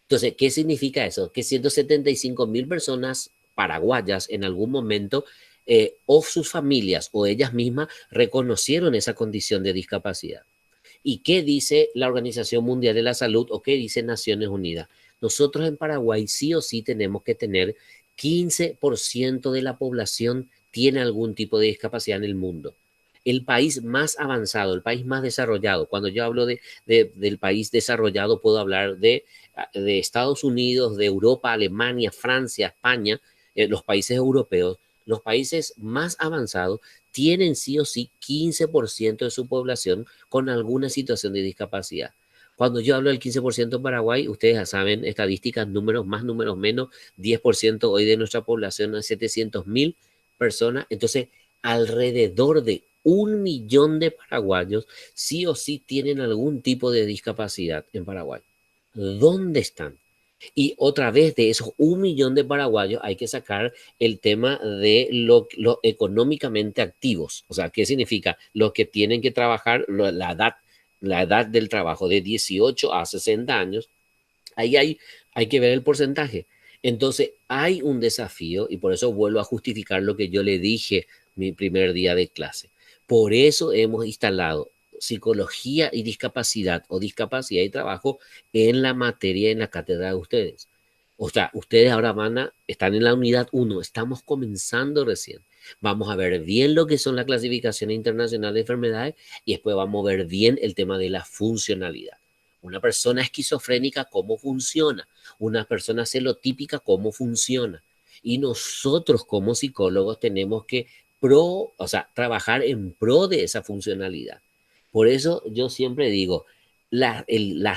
Entonces, ¿qué significa eso? Que 175.000 personas paraguayas en algún momento o sus familias o ellas mismas reconocieron esa condición de discapacidad. ¿Y qué dice la Organización Mundial de la Salud o qué dice Naciones Unidas? Nosotros en Paraguay sí o sí tenemos que tener 15% de la población tiene algún tipo de discapacidad en el mundo. El país más avanzado, el país más desarrollado, cuando yo hablo del país desarrollado, puedo hablar de Estados Unidos, de Europa, Alemania, Francia, España, los países europeos. Los países más avanzados tienen sí o sí 15% de su población con alguna situación de discapacidad. Cuando yo hablo del 15% en Paraguay, ustedes ya saben, estadísticas, números más, números menos, 10% hoy de nuestra población es 700.000 personas. Entonces, alrededor de 1 millón de paraguayos sí o sí tienen algún tipo de discapacidad en Paraguay. ¿Dónde están? Y otra vez de esos 1 millón de paraguayos hay que sacar el tema de lo económicamente activos. O sea, ¿qué significa? Los que tienen que trabajar, la edad del trabajo de 18 a 60 años, ahí hay que ver el porcentaje. Entonces, hay un desafío y por eso vuelvo a justificar lo que yo le dije mi primer día de clase. Por eso hemos instalado psicología y discapacidad o discapacidad y trabajo en la materia, en la cátedra de ustedes. O sea, ustedes ahora están en la unidad 1, estamos comenzando recién. Vamos a ver bien lo que son las clasificaciones internacionales de enfermedades y después vamos a ver bien el tema de la funcionalidad. Una persona esquizofrénica, ¿cómo funciona? Una persona celotípica, ¿cómo funciona? Y nosotros como psicólogos tenemos que trabajar en pro de esa funcionalidad. Por eso yo siempre digo, la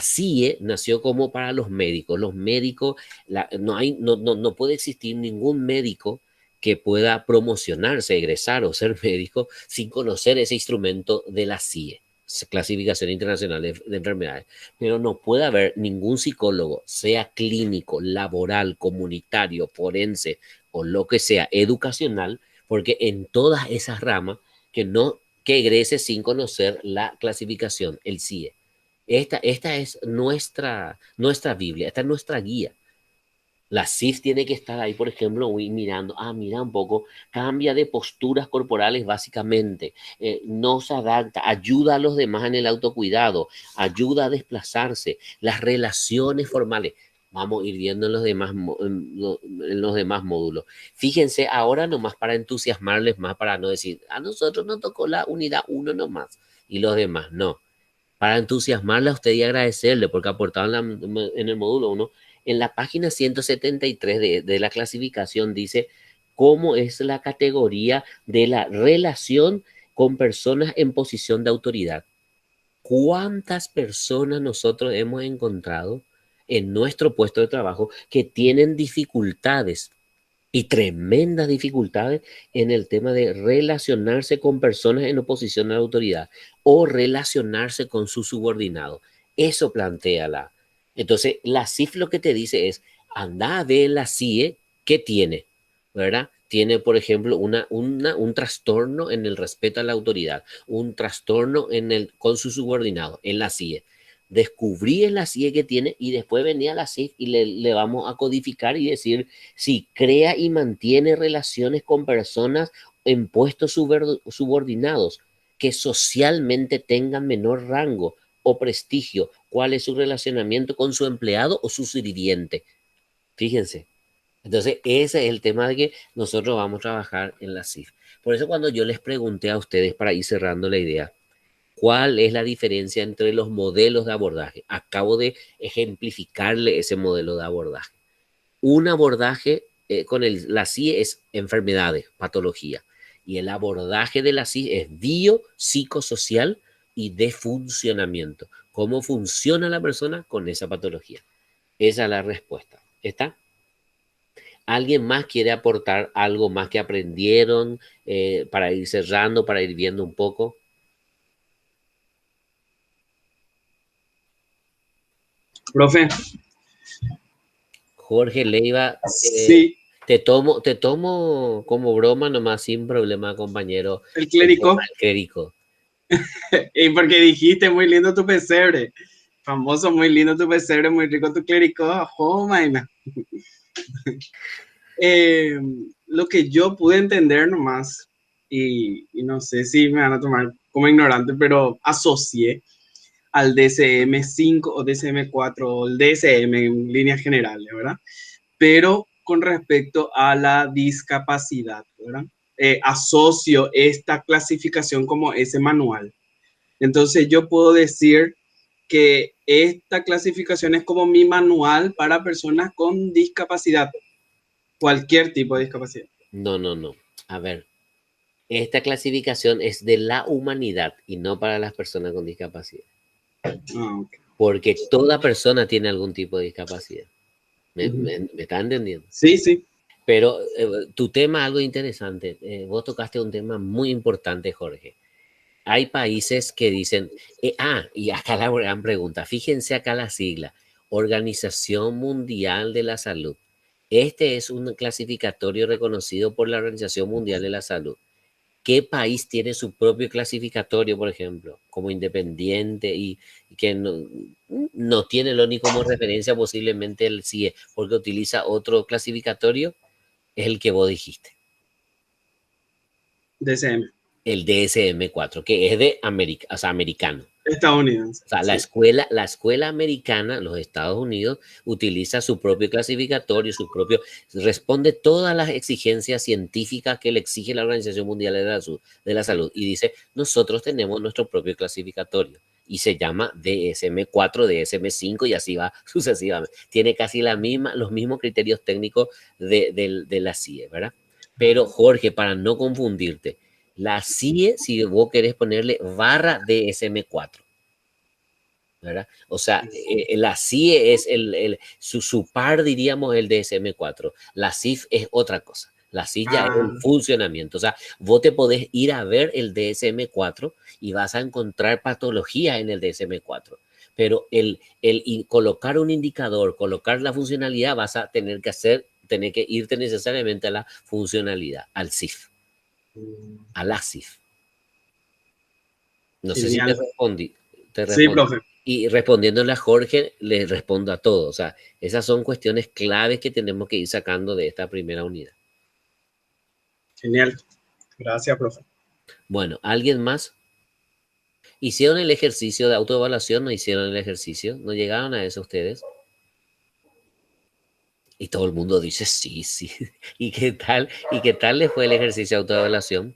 CIE nació como para los médicos. Los médicos, no puede existir ningún médico que pueda promocionarse, egresar o ser médico sin conocer ese instrumento de la CIE, Clasificación Internacional de Enfermedades. Pero no puede haber ningún psicólogo, sea clínico, laboral, comunitario, forense o lo que sea, educacional, porque en todas esas ramas que egrese sin conocer la clasificación, el CIE. Esta es nuestra Biblia, esta es nuestra guía. La CIF tiene que estar ahí, por ejemplo, mirando, mira un poco, cambia de posturas corporales básicamente, no se adapta, ayuda a los demás en el autocuidado, ayuda a desplazarse, las relaciones formales. Vamos a ir viendo en los demás, en los demás módulos. Fíjense, ahora nomás para entusiasmarles más, para no decir, a nosotros nos tocó la unidad 1 nomás y los demás no. Para entusiasmarle a usted y agradecerle porque aportaron en el módulo 1. En la página 173 de la clasificación dice cómo es la categoría de la relación con personas en posición de autoridad. ¿Cuántas personas nosotros hemos encontrado en nuestro puesto de trabajo que tienen dificultades y tremendas dificultades en el tema de relacionarse con personas en oposición a la autoridad o relacionarse con su subordinado? Eso plantea la. Entonces, la CIF lo que te dice es, anda a ver la CIE qué tiene, ¿verdad? Tiene, por ejemplo, un trastorno en el respeto a la autoridad, un trastorno con su subordinado, en la CIE. Descubrí en la CIE que tiene y después venía a la CIF y le vamos a codificar y decir si crea y mantiene relaciones con personas en puestos subordinados que socialmente tengan menor rango o prestigio, cuál es su relacionamiento con su empleado o su sirviente. Fíjense. Entonces, ese es el tema de que nosotros vamos a trabajar en la CIF. Por eso cuando yo les pregunté a ustedes, para ir cerrando la idea, ¿cuál es la diferencia entre los modelos de abordaje? Acabo de ejemplificarle ese modelo de abordaje. Un abordaje con la CIE es enfermedades, patología. Y el abordaje de la CIE es biopsicosocial y de funcionamiento. ¿Cómo funciona la persona con esa patología? Esa es la respuesta. ¿Está? ¿Alguien más quiere aportar algo más que aprendieron para ir cerrando, para ir viendo un poco? Profe. Jorge Leiva, sí. Te tomo como broma nomás, sin problema, compañero. El clérigo. El clérigo. Y porque dijiste, muy lindo tu pesebre. Famoso, muy lindo tu pesebre, muy rico tu clérigo. Oh, maina. Lo que yo pude entender nomás, y no sé si me van a tomar como ignorante, pero asocié al DSM-5 o DSM-4 o el DSM en líneas generales, ¿verdad? Pero con respecto a la discapacidad, ¿verdad? Asocio esta clasificación como ese manual. Entonces yo puedo decir que esta clasificación es como mi manual para personas con discapacidad, cualquier tipo de discapacidad. No. A ver, esta clasificación es de la humanidad y no para las personas con discapacidad. Okay. Porque toda persona tiene algún tipo de discapacidad. ¿Me está entendiendo? Sí, sí. Pero tu tema, algo interesante. Vos tocaste un tema muy importante, Jorge. Hay países que dicen, y acá la gran pregunta, fíjense acá la sigla, Organización Mundial de la Salud. Este es un clasificatorio reconocido por la Organización Mundial de la Salud. ¿Qué país tiene su propio clasificatorio, por ejemplo, como independiente y que no tiene lo ni como referencia posiblemente el CIE, porque utiliza otro clasificatorio? Es el que vos dijiste. DSM. El DSM-4, que es de América, o sea, americano. Estadounidense. O sea, sí. la escuela americana, los Estados Unidos, utiliza su propio clasificatorio, responde todas las exigencias científicas que le exige la Organización Mundial de la Salud y dice, nosotros tenemos nuestro propio clasificatorio y se llama DSM-4, DSM-5 y así va sucesivamente. Tiene casi los mismos criterios técnicos de la CIE, ¿verdad? Pero Jorge, para no confundirte, la CIE, si vos querés ponerle barra DSM-4, ¿verdad? O sea, la CIE es su par, diríamos, el DSM-4. La CIF es otra cosa. La CIF ya es el funcionamiento. O sea, vos te podés ir a ver el DSM-4 y vas a encontrar patología en el DSM-4. Pero colocar un indicador, colocar la funcionalidad, vas a tener que irte necesariamente a la funcionalidad, al CIF. A la CIF. No sé si te respondí. Sí, profe. Y respondiéndole a Jorge, le respondo a todo. O sea, esas son cuestiones claves que tenemos que ir sacando de esta primera unidad. Genial. Gracias, profe. Bueno, ¿alguien más? ¿Hicieron el ejercicio de autoevaluación? ¿No hicieron el ejercicio? ¿No llegaron a eso ustedes? Y todo el mundo dice sí, sí. ¿Y qué tal? ¿Y qué tal les fue el ejercicio de autoevaluación?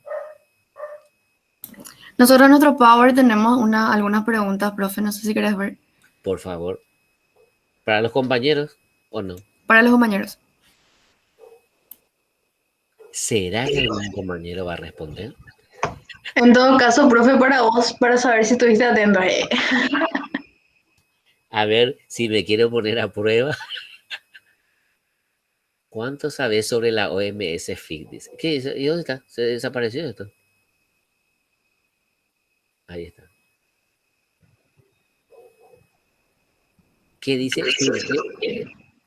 Nosotros en nuestro Power tenemos algunas preguntas, profe, no sé si querés ver. Por favor. ¿Para los compañeros o no? Para los compañeros. ¿Será que algún compañero va a responder? En todo caso, profe, para vos, para saber si estuviste atento. A ver si me quiero poner a prueba. ¿Cuánto sabes sobre la OMS FIC? Dice. ¿Qué dice? ¿Y dónde está? ¿Se desapareció esto? Ahí está. ¿Qué dice?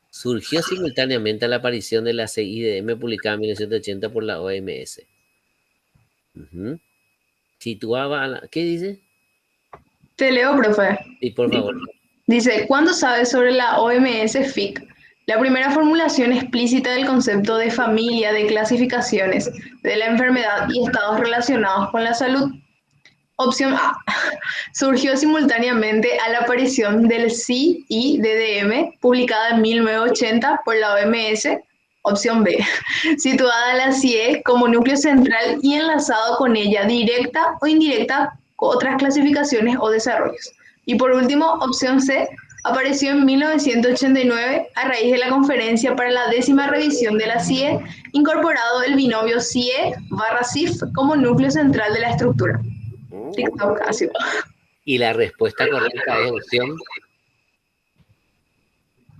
Surgió simultáneamente a la aparición de la CIDM publicada en 1980 por la OMS. Situaba a la... ¿Qué dice? Te leo, profe. Y por favor. Dice, ¿cuánto sabes sobre la OMS FIC? La primera formulación explícita del concepto de familia de clasificaciones de la enfermedad y estados relacionados con la salud. Opción A. Surgió simultáneamente a la aparición del CIDM, publicada en 1980 por la OMS. Opción B. Situada la CIE como núcleo central y enlazado con ella directa o indirecta con otras clasificaciones o desarrollos. Y por último, opción C. Apareció en 1989 a raíz de la conferencia para la 10ª revisión de la CIE, incorporado el binomio CIE/CIF como núcleo central de la estructura. TikTok, así va. Y la respuesta correcta es opción.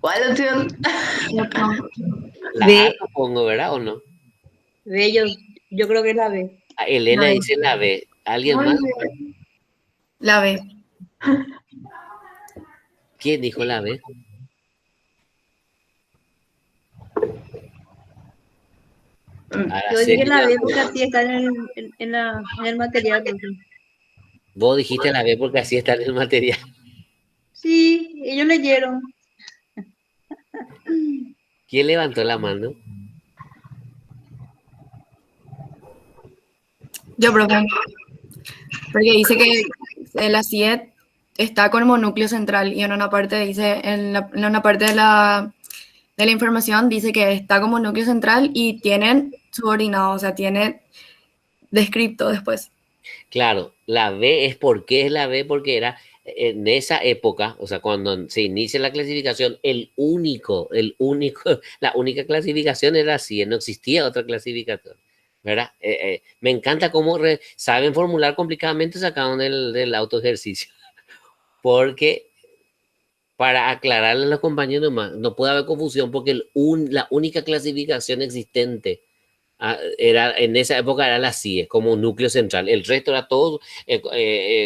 ¿Cuál opción? La A, supongo, ¿verdad o no? B, yo creo que es la B. Elena dice la B. ¿Alguien más? La B. ¿Quién dijo la B? Yo dije la B porque así está en el material. Vos dijiste la B porque así está en el material. Sí, ellos leyeron. ¿Quién levantó la mano? Yo, profe. Porque dice que la CIE está como núcleo central y en una parte dice, en una parte de la información dice que está como núcleo central y tienen subordinado, o sea, tiene descripto después. Claro, la B es porque es la B, porque era en esa época, o sea, cuando se inicia la clasificación, la única clasificación era así, no existía otra clasificación, ¿verdad? Me encanta cómo saben formular complicadamente, sacaron del autoejercicio, porque para aclararle a los compañeros más, no puede haber confusión, porque la única clasificación existente era en esa época era la CIE como un núcleo central. El resto era todo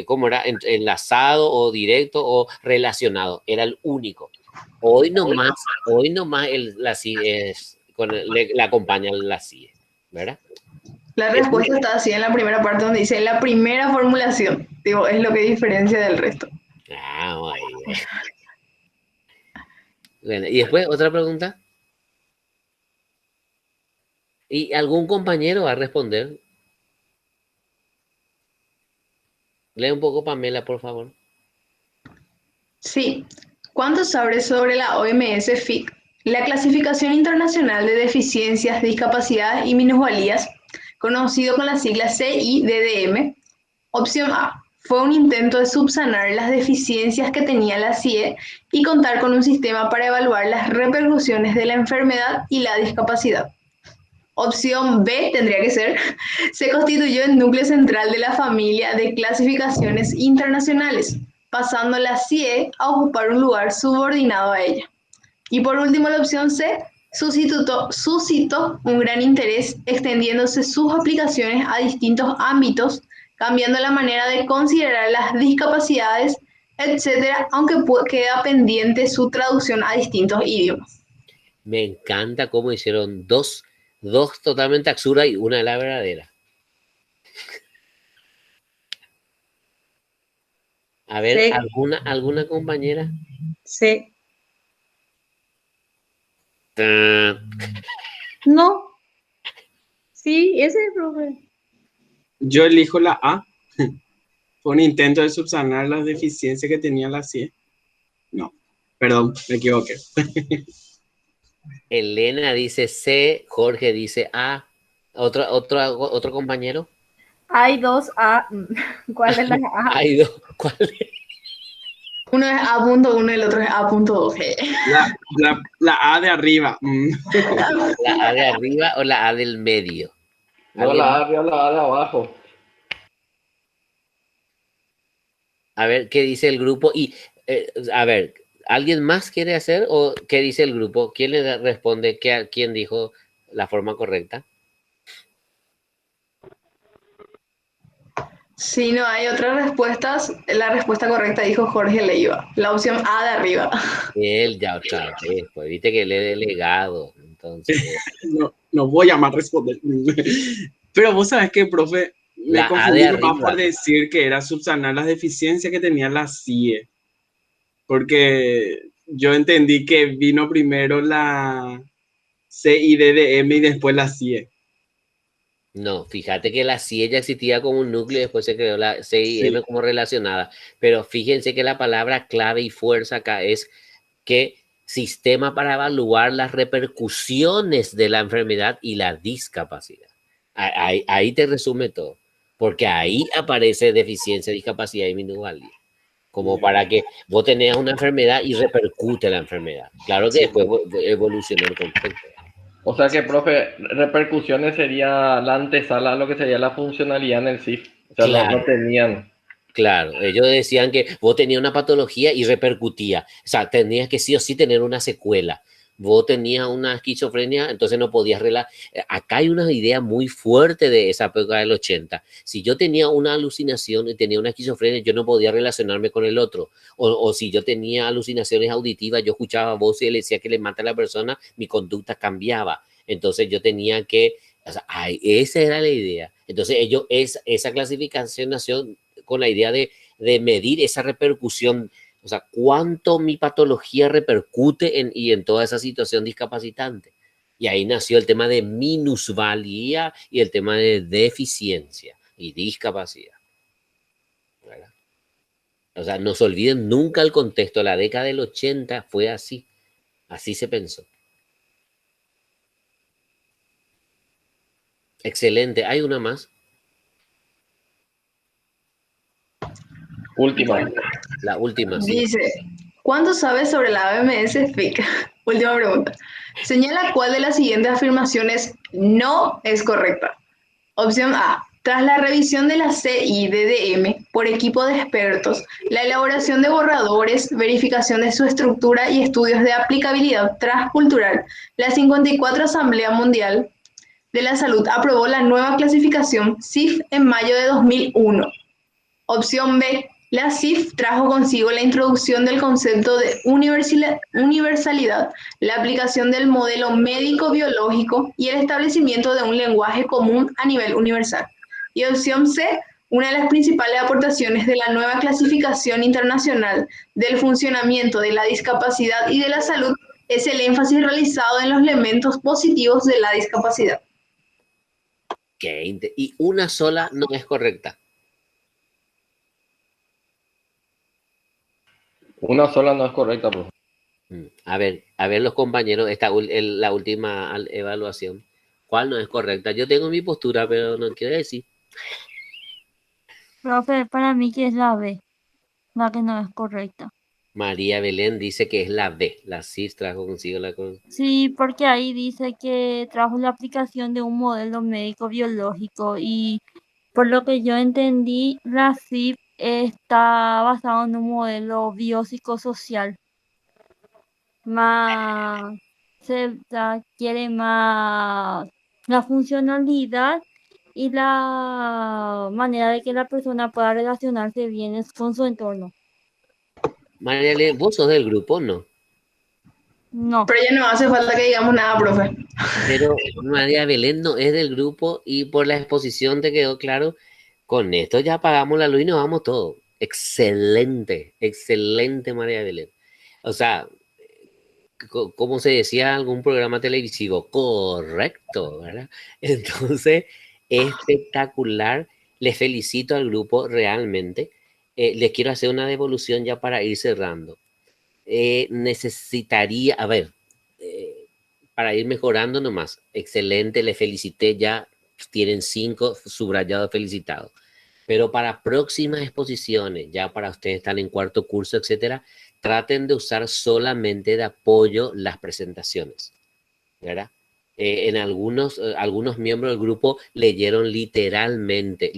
como era enlazado o directo o relacionado. Era el único. Hoy nomás la CIE le acompaña la CIE, ¿verdad? La respuesta está así en la primera parte donde dice la primera formulación. Digo, es lo que diferencia del resto. Ah, muy bien. Bueno, y después, otra pregunta. ¿Y algún compañero va a responder? Lee un poco, Pamela, por favor. Sí. ¿Cuánto sabes sobre la OMS FIC? La Clasificación Internacional de Deficiencias, Discapacidades y Minusvalías, conocido con las siglas CIDDM. Opción A. Fue un intento de subsanar las deficiencias que tenía la CIE y contar con un sistema para evaluar las repercusiones de la enfermedad y la discapacidad. Opción B tendría que ser, se constituyó el núcleo central de la familia de clasificaciones internacionales, pasando la CIE a ocupar un lugar subordinado a ella. Y por último, la opción C suscitó un gran interés, extendiéndose sus aplicaciones a distintos ámbitos, cambiando la manera de considerar las discapacidades, etcétera, aunque queda pendiente su traducción a distintos idiomas. Me encanta cómo hicieron dos totalmente absurdas y una la verdadera. A ver, Sí. ¿alguna compañera? Sí. Tan. No. Sí, ese es, profe. Yo elijo la A. Fue un intento de subsanar las deficiencias que tenía la CIE. No, perdón, me equivoqué. Elena dice C, Jorge dice A. ¿Otro compañero? Hay dos A. ¿Cuál es la A? Hay dos. ¿Cuál es? Uno es A.1 y el otro es A.2. La A de arriba. ¿La A de arriba o la A del medio? No, la A arriba, la A de abajo. A ver, ¿qué dice el grupo? Y, a ver, ¿alguien más quiere hacer o qué dice el grupo? ¿Quién le responde? ¿Quién dijo la forma correcta? Si no hay otras respuestas, la respuesta correcta dijo Jorge Leiva, la opción A de arriba. Él ya otra vez, pues viste que le he delegado. Entonces, No voy a más responder. Pero vos sabés que, profe, me la A confundí de nomás por arriba. decir que era subsanar las deficiencias que tenía la CIE. Porque yo entendí que vino primero la CIDDM y después la CIE. No, fíjate que la CIE ya existía como un núcleo y después se creó la CIM Sí. como relacionada. Pero fíjense que la palabra clave y fuerza acá es que sistema para evaluar las repercusiones de la enfermedad y la discapacidad. Ahí te resume todo, porque ahí aparece deficiencia, discapacidad y minusvalía, como para que vos tenés una enfermedad y repercute la enfermedad. Claro que Sí. después evolucionó el concepto. O sea que, profe, repercusiones sería la antesala a lo que sería la funcionalidad en el CIF. O sea, Claro. no tenían. Claro, ellos decían que vos tenías una patología y repercutía. O sea, tenías que sí o sí tener una secuela. Vos tenías una esquizofrenia, entonces no podías Acá hay una idea muy fuerte de esa época del 80. Si yo tenía una alucinación y tenía una esquizofrenia, yo no podía relacionarme con el otro. O si yo tenía alucinaciones auditivas, yo escuchaba voces y le decía que le mata a la persona, mi conducta cambiaba. Entonces yo tenía que... O sea, esa era la idea. Entonces esa clasificación nació con la idea de medir esa repercusión, o sea, cuánto mi patología repercute en toda esa situación discapacitante. Y ahí nació el tema de minusvalía y el tema de deficiencia y discapacidad. ¿Verdad? O sea, no se olviden nunca el contexto. La década del 80 fue así. Así se pensó. Excelente. ¿Hay una más? Última. La última, sí. Dice, ¿cuánto sabes sobre la OMS FIC? Última pregunta. Señala cuál de las siguientes afirmaciones no es correcta. Opción A. Tras la revisión de la CIDDM por equipo de expertos, la elaboración de borradores, verificación de su estructura y estudios de aplicabilidad transcultural, la 54 Asamblea Mundial de la Salud aprobó la nueva clasificación CIF en mayo de 2001. Opción B. La CIF trajo consigo la introducción del concepto de universalidad, la aplicación del modelo médico-biológico y el establecimiento de un lenguaje común a nivel universal. Y opción C. Una de las principales aportaciones de la nueva clasificación internacional del funcionamiento de la discapacidad y de la salud es el énfasis realizado en los elementos positivos de la discapacidad. Y una sola no es correcta. Una sola no es correcta, profe. A ver los compañeros, la última evaluación. ¿Cuál no es correcta? Yo tengo mi postura, pero no quiero decir. Profe, para mí que es la B, la que no es correcta. María Belén dice que es la B. La CIF trajo consigo la... Sí, porque ahí dice que trajo la aplicación de un modelo médico biológico y por lo que yo entendí, la CIP está basado en un modelo biopsicosocial. Más quiere más la funcionalidad y la manera de que la persona pueda relacionarse bien con su entorno. María Belén, ¿vos sos del grupo o no? No. Pero ya no hace falta que digamos nada, profe. Pero María Belén no es del grupo y por la exposición te quedó claro. Con esto ya apagamos la luz y nos vamos todos. Excelente, excelente María Belén. O sea, como se decía en algún programa televisivo, correcto, ¿verdad? Entonces, espectacular. Les felicito al grupo realmente. Les quiero hacer una devolución ya para ir cerrando. Necesitaría, a ver, para ir mejorando nomás. Excelente, les felicité ya. Tienen 5 subrayados felicitados. Pero para próximas exposiciones, ya para ustedes están en cuarto curso, etcétera, traten de usar solamente de apoyo las presentaciones, ¿verdad? En algunos miembros del grupo leyeron literalmente,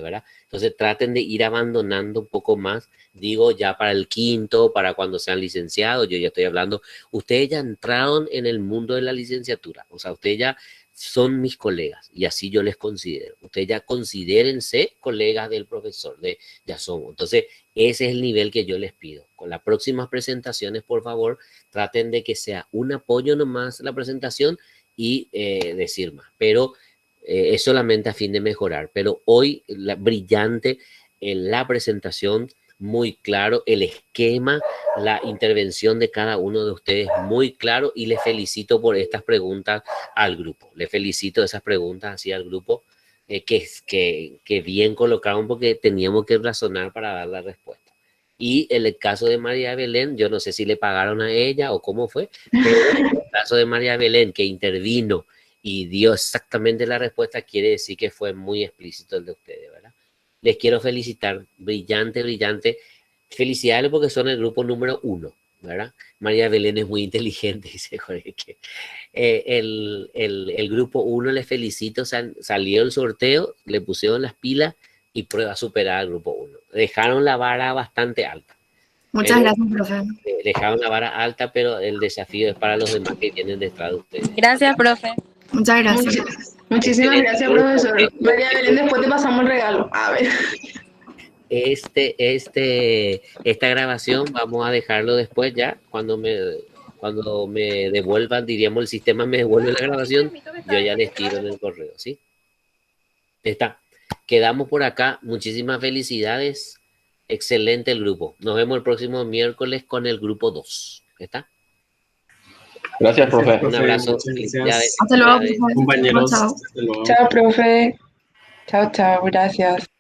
¿verdad? Entonces traten de ir abandonando un poco más, digo ya para el quinto, para cuando sean licenciados, yo ya estoy hablando, ustedes ya entraron en el mundo de la licenciatura, o sea, ustedes ya son mis colegas y así yo les considero. Ustedes ya considérense colegas del profesor, ya somos. Entonces, ese es el nivel que yo les pido. Con las próximas presentaciones, por favor, traten de que sea un apoyo nomás la presentación y decir más. Pero es solamente a fin de mejorar. Pero hoy, brillante en la presentación, muy claro, el esquema, la intervención de cada uno de ustedes muy claro y les felicito por estas preguntas al grupo. Les felicito esas preguntas así al grupo que bien colocaron porque teníamos que razonar para dar la respuesta. Y en el caso de María Belén, yo no sé si le pagaron a ella o cómo fue, pero en el caso de María Belén que intervino y dio exactamente la respuesta, quiere decir que fue muy explícito el de ustedes, ¿verdad? Les quiero felicitar, brillante, brillante. Felicidades porque son el grupo número 1, ¿verdad? María Belén es muy inteligente, dice Jorge. Que, el grupo 1 les felicito, salió el sorteo, le pusieron las pilas y prueba superar al grupo 1. Dejaron la vara bastante alta. Muchas gracias, profe. Dejaron la vara alta, pero el desafío es para los demás que vienen detrás de ustedes. Gracias, profe. Muchas gracias. Muchísimas gracias, profesor. María Belén, después te pasamos el regalo. A ver. Esta grabación vamos a dejarlo después ya, cuando me devuelvan, diríamos, el sistema me devuelve la grabación, yo ya les tiro en el correo, ¿sí? Está. Quedamos por acá. Muchísimas felicidades. Excelente el grupo. Nos vemos el próximo miércoles con el grupo 2. ¿Está? Gracias, profe. Un abrazo. Hasta luego, compañeros. Chao. Hasta luego. Chao, profe. Chao, chao. Gracias.